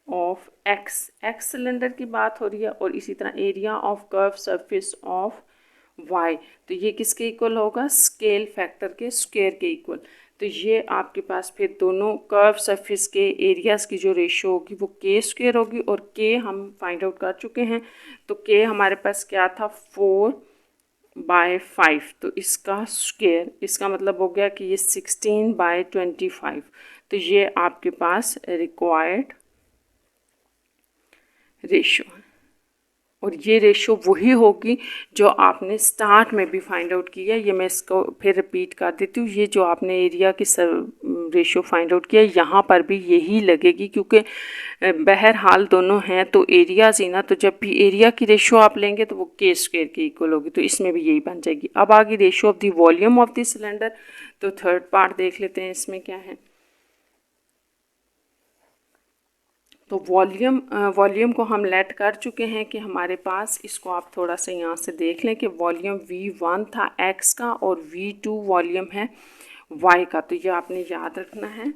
of x, x cylinder की बात हो रही है, और इसी तरह area of curve surface of y, तो ये किसके इक्वल होगा, स्केल फैक्टर के स्क्वायर के इक्वल। तो ये आपके पास फिर दोनों कर्व सरफेस के एरियाज़ की जो रेशो होगी वो के स्क्वायर होगी, और के हम फाइंड आउट कर चुके हैं। तो के हमारे पास क्या था, 4/5, तो इसका स्क्वायर, इसका मतलब हो गया कि ये 16/25। तो ये आपके पास रिक्वायर्ड रेशो है, और ये रेशो वही होगी जो आपने स्टार्ट में भी फाइंड आउट की है। ये मैं इसको फिर रिपीट कर देती हूँ, ये जो आपने एरिया की रेशो फाइंड आउट किया यहाँ पर भी यही लगेगी, क्योंकि बहरहाल दोनों हैं तो एरियाज ही ना, तो जब भी एरिया की रेशो आप लेंगे तो वो के स्क्वायर के इक्वल होगी, तो इसमें भी यही बन जाएगी। अब आगे ratio of the volume of the cylinder, तो थर्ड पार्ट देख लेते हैं इसमें क्या है। तो वॉल्यूम को हम लेट कर चुके हैं कि हमारे पास, इसको आप थोड़ा सा यहाँ से देख लें कि वॉल्यूम V1 था x का और V2 वॉल्यूम है y का, तो ये आपने याद रखना है।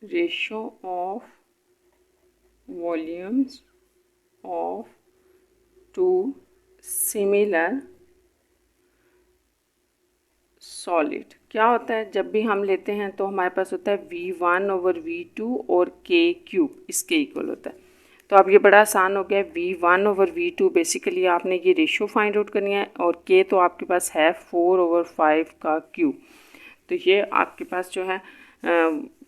Ratio of volumes of two similar solid क्या होता है, जब भी हम लेते हैं तो हमारे पास होता है V1/V2 और K क्यूब इसके इक्वल होता है। तो अब ये बड़ा आसान हो गया, V1/V2 बेसिकली आपने ये रेशो फाइंड आउट करनी है, और K तो आपके पास है 4/5 का क्यूब। तो ये आपके पास जो है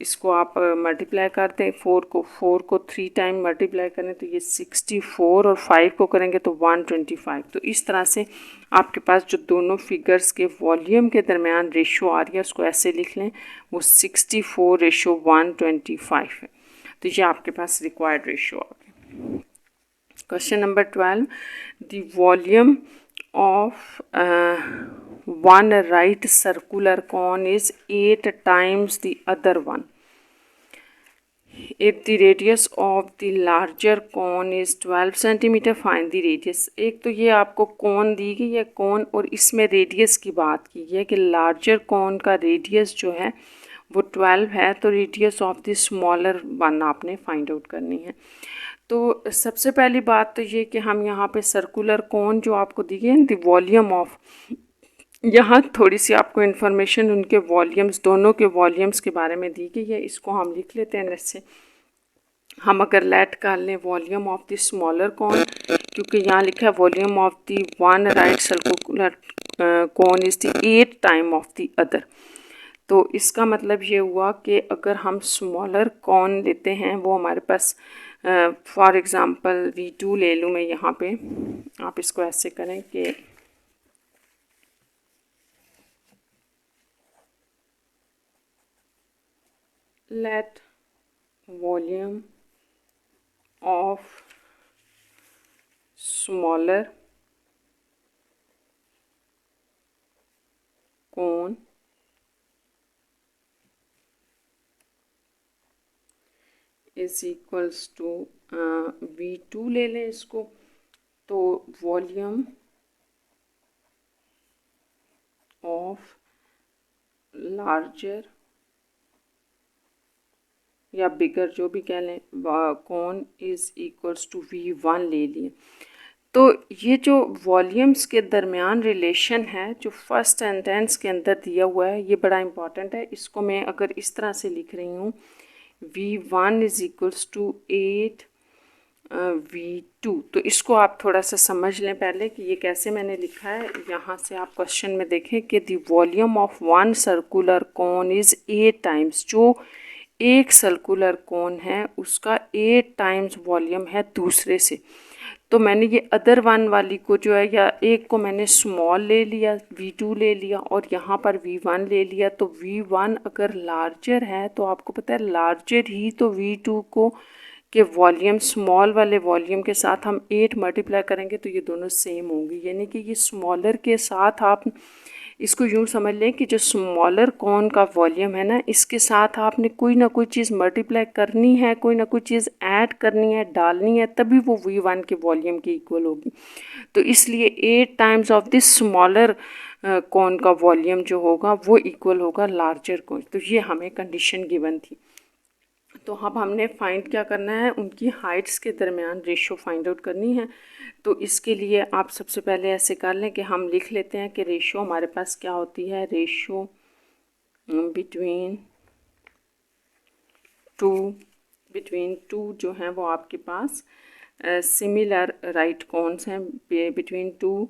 इसको आप मल्टीप्लाई कर दें, 4 को 3 टाइम मल्टीप्लाई करें तो ये 64, और 5 को करेंगे तो 125। तो इस तरह से आपके पास जो दोनों फिगर्स के वॉल्यूम के दरमियान रेशो आ रही है उसको ऐसे लिख लें, वो 64:125 है। तो ये आपके पास रिक्वायर्ड रेशो आ गई। Question number 12, the volume of one right circular cone is 8 times the other one. If the radius of the larger cone is 12 centimeter, find the radius। एक तो ये आपको कौन दी गई है कौन, और इसमें रेडियस की बात की है कि लार्जर कौन का रेडियस जो है वो 12 है, तो radius of the smaller one आपने फाइंड आउट करनी है। तो सबसे पहली बात तो ये कि हम यहाँ पे सर्कुलर कौन जो आपको दी है द वॉल्यूम ऑफ, यहाँ थोड़ी सी आपको इन्फॉर्मेशन उनके वॉल्यूम्स, दोनों के वॉल्यूम्स के बारे में दी गई है, इसको हम लिख लेते हैं जैसे। हम अगर लेट कर लें वॉल्यूम ऑफ द स्मॉलर कौन, क्योंकि यहाँ लिखा है volume of the one right circular cone is the 8 time of the other. तो इसका मतलब ये हुआ कि अगर हम स्मॉलर कौन लेते हैं वो हमारे पास फॉर एग्ज़ाम्पल V2 ले लूँ मैं यहाँ पे, आप इसको ऐसे करें कि लेट वॉल्यूम ऑफ स्मॉलर कौन इज इक्वल्स टू V2 ले लें इसको, तो वॉल्यूम ऑफ लार्जर या बिगर जो भी कह लें कौन इज़ इक्वल्स टू V1 ले लिए। तो ये जो वॉल्यूम्स के दरमियान रिलेशन है जो फर्स्ट सेंटेंस के अंदर दिया हुआ है, ये बड़ा इंपॉर्टेंट है। इसको मैं अगर इस तरह से लिख रही हूँ, V1 is equals to 8 V2, तो इसको आप थोड़ा सा समझ लें पहले कि ये कैसे मैंने लिखा है। यहाँ से आप क्वेश्चन में देखें कि the volume of one circular cone is 8 times, जो एक सर्कुलर कोन है उसका 8 टाइम्स वॉल्यूम है दूसरे से। तो मैंने ये अदर वन वाली को जो है, या एक को मैंने स्मॉल ले लिया, V2 ले लिया, और यहाँ पर V1 ले लिया। तो V1 अगर लार्जर है तो आपको पता है लार्जर ही तो V2 को के वॉल्यूम स्मॉल वाले वॉल्यूम के साथ हम 8 मल्टीप्लाई करेंगे तो ये दोनों सेम होंगी। यानी कि ये स्मॉलर के साथ आप इसको यूँ समझ लें कि जो स्मॉलर कॉन का वॉल्यूम है ना, इसके साथ आपने कोई ना कोई चीज़ मल्टीप्लाई करनी है, कोई ना कोई चीज़ ऐड करनी है, डालनी है, तभी वो V1 के वॉल्यूम के इक्वल होगी। तो इसलिए 8 times of this smaller cone का वॉल्यूम जो होगा वो इक्वल होगा लार्जर कॉन। तो ये हमें कंडीशन गिवन थी। तो अब हमने फाइंड क्या करना है, उनकी हाइट्स के दरमियान रेशो फाइंड आउट करनी है। तो इसके लिए आप सबसे पहले ऐसे कर लें कि हम लिख लेते हैं कि रेशो हमारे पास क्या होती है, रेशो बिटवीन टू जो है वो आपके पास सिमिलर राइट कॉन्स हैं। बिटवीन टू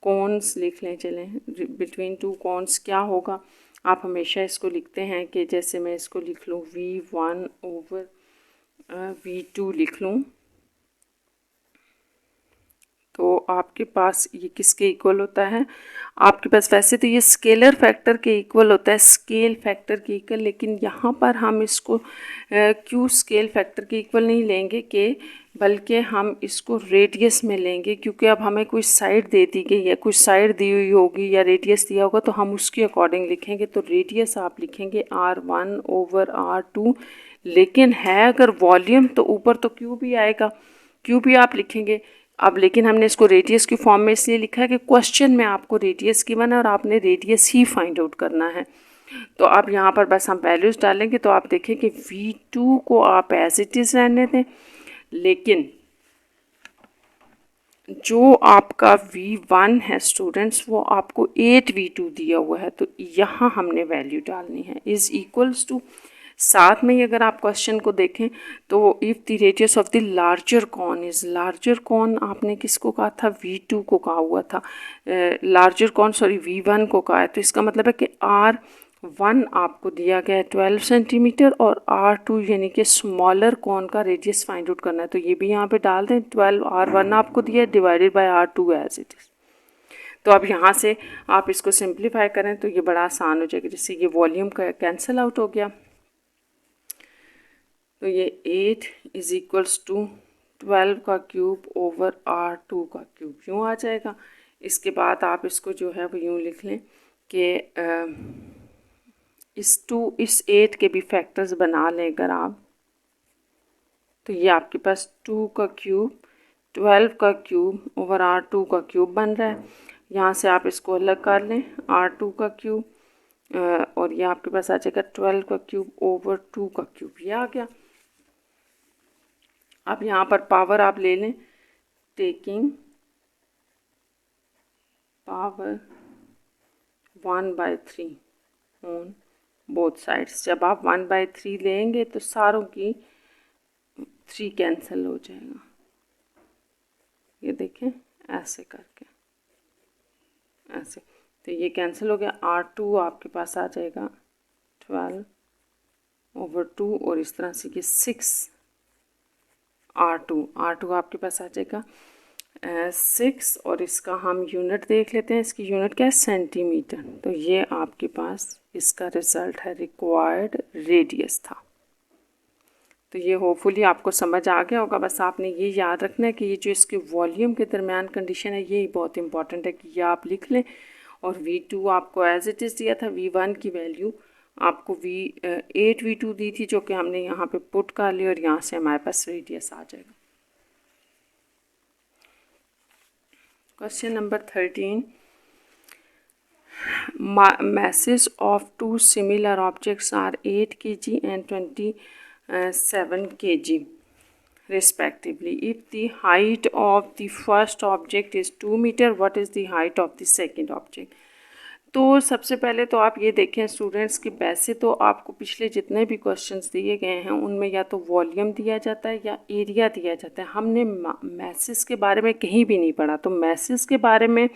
कॉन्स लिख लें, चलें बिटवीन टू कॉन्स क्या होगा, आप हमेशा इसको लिखते हैं कि जैसे मैं इसको लिख लूँ V1 ओवर V2 लिख लूँ, तो आपके पास ये किसके इक्वल होता है, आपके पास वैसे तो ये स्केलर फैक्टर के इक्वल होता है, स्केल फैक्टर के इक्वल, लेकिन यहाँ पर हम इसको क्यों स्केल फैक्टर के इक्वल नहीं लेंगे कि बल्कि हम इसको रेडियस में लेंगे, क्योंकि अब हमें कोई साइड दे दी गई है, कुछ साइड दी हुई होगी या रेडियस दिया होगा तो हम उसके अकॉर्डिंग लिखेंगे। तो रेडियस आप लिखेंगे R1 ओवर R2, लेकिन है अगर वॉल्यूम तो ऊपर तो क्यू भी आएगा, क्यू भी आप लिखेंगे। अब लेकिन हमने इसको रेडियस की फॉर्म में इसलिए लिखा है कि क्वेश्चन में आपको रेडियस गिवन है और आपने रेडियस ही फाइंड आउट करना है। तो अब यहाँ पर बस हम वैल्यूज़ डालेंगे तो आप देखें कि V2 को आप एज इट इज़ रहने दें, लेकिन जो आपका V1 है स्टूडेंट्स वो आपको 8 V2 दिया हुआ है, तो यहाँ हमने वैल्यू डालनी है इज़ इक्वल्स टू। साथ में ही अगर आप क्वेश्चन को देखें तो if the radius of the larger cone is, larger cone आपने किसको कहा था, V2 को कहा हुआ था, लार्जर कॉन सॉरी V1 को कहा है। तो इसका मतलब है कि R1 आपको दिया गया है 12 सेंटीमीटर और R2 यानी कि स्मॉलर कॉन का रेडियस फाइंड आउट करना है। तो ये भी यहाँ पे डाल दें, 12 R1 आपको दिया है divided by R2 as it is. तो अब यहाँ से आप इसको सिंप्लीफाई करें तो ये बड़ा आसान हो जाएगा, जैसे ये वॉल्यूम का कैंसिल आउट हो गया। तो ये 8 इज इक्वल्स टू 12 का क्यूब ओवर R2 का क्यूब यूँ आ जाएगा। इसके बाद आप इसको जो है वो यूँ लिख लें कि इस 8 के भी फैक्टर्स बना लें अगर आप, तो ये आपके पास 2 का क्यूब 12 का क्यूब ओवर R2 का क्यूब बन रहा है। यहाँ से आप इसको अलग कर लें, R2 का क्यूब और ये आपके पास आ जाएगा 12 का क्यूब ओवर 2 का क्यूब, ये आ गया। अब यहाँ पर पावर आप ले लें, taking power 1/3 on both sides. जब आप 1/3 लेंगे तो सारों की 3 कैंसिल हो जाएगा, ये देखें ऐसे करके, ऐसे। तो ये कैंसिल हो गया, R2 आपके पास आ जाएगा 12 ओवर 2 और इस तरह से ये 6 R2 आपके पास आ जाएगा 6 और इसका हम यूनिट देख लेते हैं, इसकी यूनिट क्या है, सेंटीमीटर। तो ये आपके पास इसका रिज़ल्ट है, रिक्वायर्ड रेडियस था। तो ये होपफुली आपको समझ आ गया होगा। बस आपने ये याद रखना है कि ये जो इसके वॉल्यूम के दरमियान कंडीशन है ये बहुत इंपॉर्टेंट है कि ये आप लिख लें। और V2 आपको एज इट इज़ दिया था, V1 की वैल्यू आपको 8 V2 दी थी जो कि हमने यहाँ पे पुट कर ली और यहाँ से हमारे पास रेडियस आ जाएगा। Question number 13, masses of two similar objects are 8 kg and 27 kg respectively. If the height of the first object is 2 meter, what is the height of the second object? तो सबसे पहले तो आप ये देखें स्टूडेंट्स कि वैसे तो आपको पिछले जितने भी क्वेश्चंस दिए गए हैं उनमें या तो वॉल्यूम दिया जाता है या एरिया दिया जाता है। हमने मैसेज के बारे में कहीं भी नहीं पढ़ा, तो मैसेज के बारे में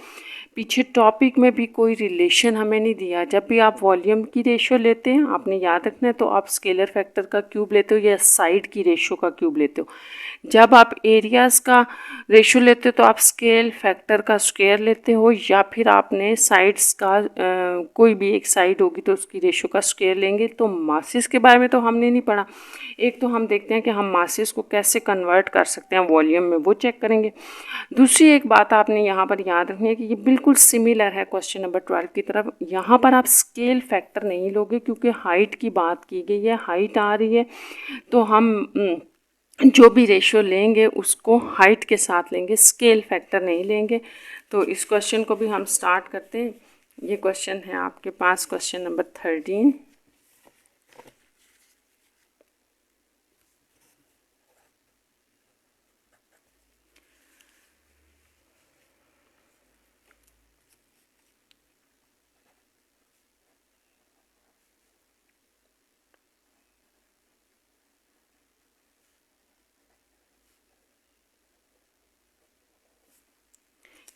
पीछे टॉपिक में भी कोई रिलेशन हमें नहीं दिया। जब भी आप वॉल्यूम की रेशो लेते हैं आपने याद रखना है तो आप स्केलर फैक्टर का क्यूब लेते हो या साइड की रेशो का क्यूब लेते हो। जब आप एरियाज़ का रेशो लेते हो तो आप स्केल फैक्टर का स्क्वायर लेते हो, या फिर आपने साइड्स का कोई भी एक साइड होगी तो उसकी रेशो का स्क्वायर लेंगे। तो मासेस के बारे में तो हमने नहीं पढ़ा। एक तो हम देखते हैं कि हम मासेस को कैसे कन्वर्ट कर सकते हैं वॉल्यूम में, वो चेक करेंगे। दूसरी एक बात आपने यहाँ पर याद रखनी है कि ये बिल्कुल सिमिलर है क्वेश्चन नंबर 12 की तरफ। यहाँ पर आप स्केल फैक्टर नहीं लोगे क्योंकि हाइट की बात की गई है, हाइट आ रही है, तो हम जो भी रेशो लेंगे उसको हाइट के साथ लेंगे, स्केल फैक्टर नहीं लेंगे। तो इस क्वेश्चन को भी हम स्टार्ट करते हैं। ये क्वेश्चन है आपके पास क्वेश्चन नंबर 13।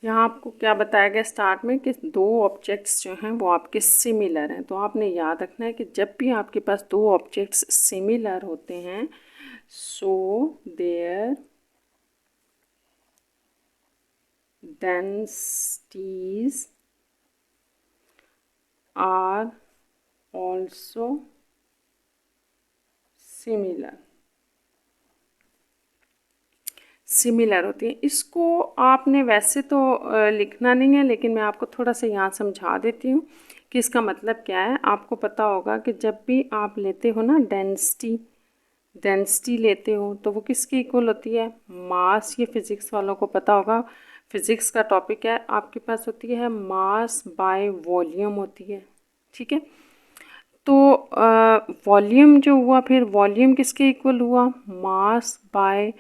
यहाँ आपको क्या बताया गया स्टार्ट में कि दो ऑब्जेक्ट्स जो हैं वो आपके सिमिलर हैं। तो आपने याद रखना है कि जब भी आपके पास दो ऑब्जेक्ट्स सिमिलर होते हैं so there densities are also similar होती हैं। इसको आपने वैसे तो लिखना नहीं है, लेकिन मैं आपको थोड़ा सा यहाँ समझा देती हूँ कि इसका मतलब क्या है। आपको पता होगा कि जब भी आप लेते हो ना डेंसिटी लेते हो तो वो किसकी इक्वल होती है, मास। ये फिज़िक्स वालों को पता होगा, फिज़िक्स का टॉपिक है। आपके पास होती है मास बाय वॉल्यूम होती है, ठीक है। तो वॉल्यूम जो हुआ, फिर वॉल्यूम किसके इक्वल हुआ, मास बाय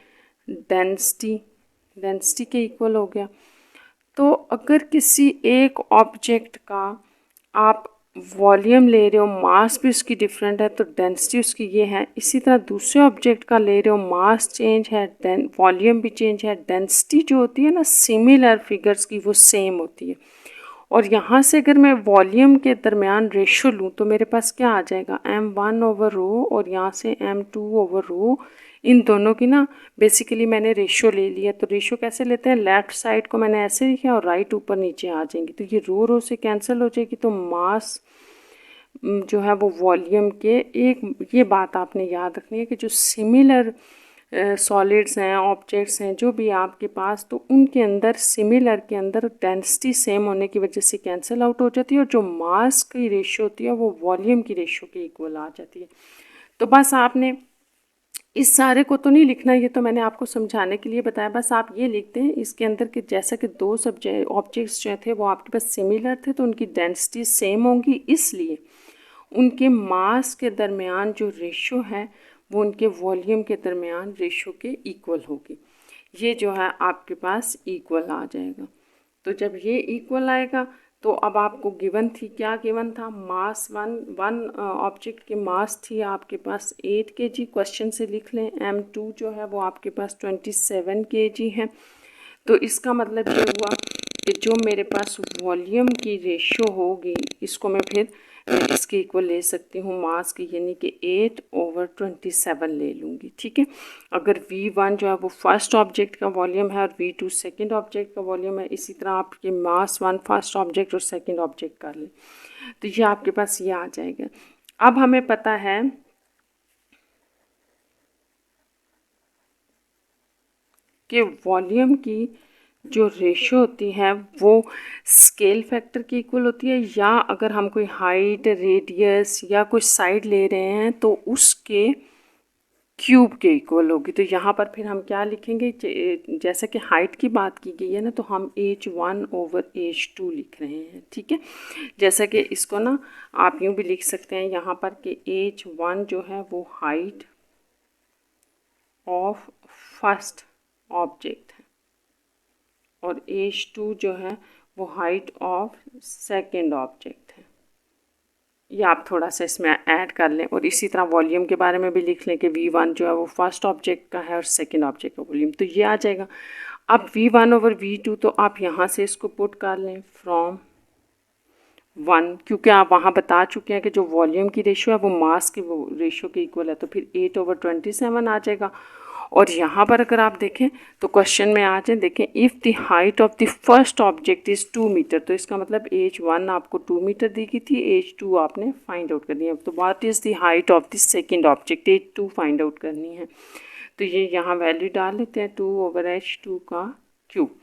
डेंसिटी के इक्वल हो गया। तो अगर किसी एक ऑब्जेक्ट का आप वॉल्यूम ले रहे हो, मास भी उसकी डिफरेंट है तो डेंसिटी उसकी ये है। इसी तरह दूसरे ऑब्जेक्ट का ले रहे हो, मास चेंज है, वॉल्यूम भी चेंज है, डेंसिटी जो होती है ना सिमिलर फिगर्स की वो सेम होती है। और यहाँ से अगर मैं वॉल्यूम के दरमियान रेशो लूँ तो मेरे पास क्या आ जाएगा, m1/रो और यहाँ से m2/रो। इन दोनों की ना बेसिकली मैंने रेशो ले लिया। तो रेशो कैसे लेते हैं, लेफ़्ट साइड को मैंने ऐसे लिखा और राइट ऊपर नीचे आ जाएंगी, तो ये रो से कैंसिल हो जाएगी। तो मास जो है वो वॉल्यूम के, एक ये बात आपने याद रखनी है कि जो सिमिलर सॉलिड्स हैं, ऑब्जेक्ट्स हैं, जो भी आपके पास, तो उनके अंदर सिमिलर के अंदर डेंसिटी सेम होने की वजह से कैंसिल आउट हो जाती है और जो मास की रेशो होती है वो वॉल्यूम की रेशो के इक्वल आ जाती है। तो बस आपने इस सारे को तो नहीं लिखना, ये तो मैंने आपको समझाने के लिए बताया। बस आप ये लिखते हैं इसके अंदर कि जैसा कि दो ऑब्जेक्ट्स जो थे वो आपके पास सिमिलर थे तो उनकी डेंसिटी सेम होंगी, इसलिए उनके मास के दरमियान जो रेशो है वो उनके वॉल्यूम के दरमियान रेशो के इक्वल होगी। ये जो है आपके पास इक्वल आ जाएगा। तो जब ये इक्वल आएगा तो अब आपको गिवन थी, क्या गिवन था, मास वन ऑब्जेक्ट की मास थी आपके पास 8 kg। क्वेश्चन से लिख लें m2 जो है वो आपके पास 27 kg है। तो इसका मतलब ये हुआ कि जो मेरे पास वॉल्यूम की रेशो होगी इसको मैं फिर इसके इक्वल ले सकती हूँ मास की, यानी कि 8/27 ले लूँगी, ठीक है। अगर V1 जो है वो फर्स्ट ऑब्जेक्ट का वॉल्यूम है और V2 सेकंड ऑब्जेक्ट का वॉल्यूम है, इसी तरह आपके मास 1 फर्स्ट ऑब्जेक्ट और सेकंड ऑब्जेक्ट कर लें तो ये आपके पास ये आ जाएगा। अब हमें पता है कि वॉल्यूम की जो रेशो होती है वो स्केल फैक्टर की इक्वल होती है, या अगर हम कोई हाइट, रेडियस या कुछ साइड ले रहे हैं तो उसके क्यूब के इक्वल होगी। तो यहाँ पर फिर हम क्या लिखेंगे, जैसे कि हाइट की बात की गई है ना तो हम h1/h2 लिख रहे हैं, ठीक है। जैसा कि इसको ना आप यूँ भी लिख सकते हैं यहाँ पर कि h1 जो है वो हाइट ऑफ फर्स्ट ऑब्जेक्ट है और h2 जो है वो हाइट ऑफ सेकेंड ऑब्जेक्ट है। ये आप थोड़ा सा इसमें ऐड कर लें और इसी तरह वॉल्यूम के बारे में भी लिख लें कि v1 जो है वो फर्स्ट ऑब्जेक्ट का है और सेकेंड ऑब्जेक्ट का वॉल्यूम, तो ये आ जाएगा। अब v1 ओवर v2 तो आप यहाँ से इसको पुट कर लें फ्रॉम 1, क्योंकि आप वहाँ बता चुके हैं कि जो वॉल्यूम की रेशियो है वो मास के वो रेशियो के इक्वल है, तो फिर 8 ओवर 27 आ जाएगा। और यहाँ पर अगर आप देखें तो क्वेश्चन में आ जाए, देखें if the height of the first object is 2 metre, तो इसका मतलब h1 आपको 2 मीटर दी गई थी, h2 आपने फाइंड आउट करनी है। तो what is the height of the second object, h2 find आउट करनी है। तो ये यहाँ वैल्यू डाल लेते हैं 2 ओवर h2 का क्यूब,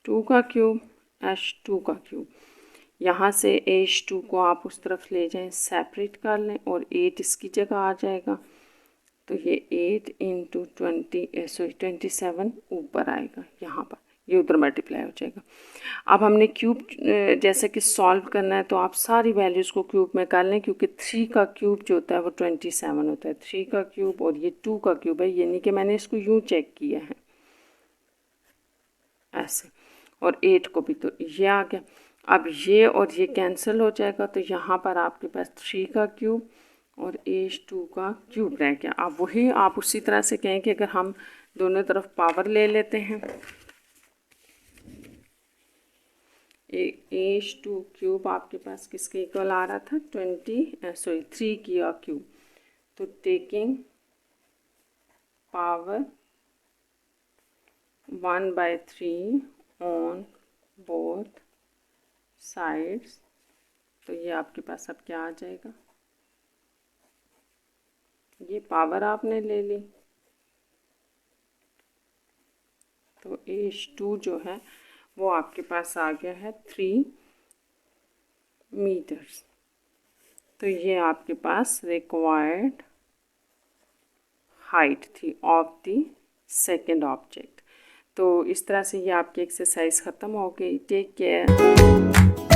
2 का क्यूब h2 का क्यूब। यहाँ से h2 को आप उस तरफ ले जाएं, सेपरेट कर लें और 8 इसकी जगह आ जाएगा, तो ये 8 इंटू 27 ऊपर आएगा, यहाँ पर ये उधर मल्टीप्लाई हो जाएगा। अब हमने क्यूब जैसे कि सॉल्व करना है तो आप सारी वैल्यूज़ को क्यूब में कर लें, क्योंकि 3 का क्यूब जो होता है वो 27 होता है, 3 का क्यूब और ये 2 का क्यूब है, यानी कि मैंने इसको यूँ चेक किया है ऐसे, और 8 को भी, तो ये आ गया। अब ये और ये कैंसिल हो जाएगा, तो यहाँ पर आपके पास 3 का क्यूब और h2 का क्यूब रह गया। अब वही आप उसी तरह से कहें कि अगर हम दोनों तरफ पावर ले लेते हैं, h2 क्यूब आपके पास किसके इक्वल आ रहा था, 3 का क्यूब, तो taking power 1/3 on both sides, तो ये आपके पास अब क्या आ जाएगा, ये पावर आपने ले ली, तो h2 जो है वो आपके पास आ गया है 3 मीटर्स। तो ये आपके पास रिक्वायर्ड हाइट थी ऑफ द सेकेंड ऑब्जेक्ट। तो इस तरह से ये आपकी एक्सरसाइज ख़त्म हो गई। Take care.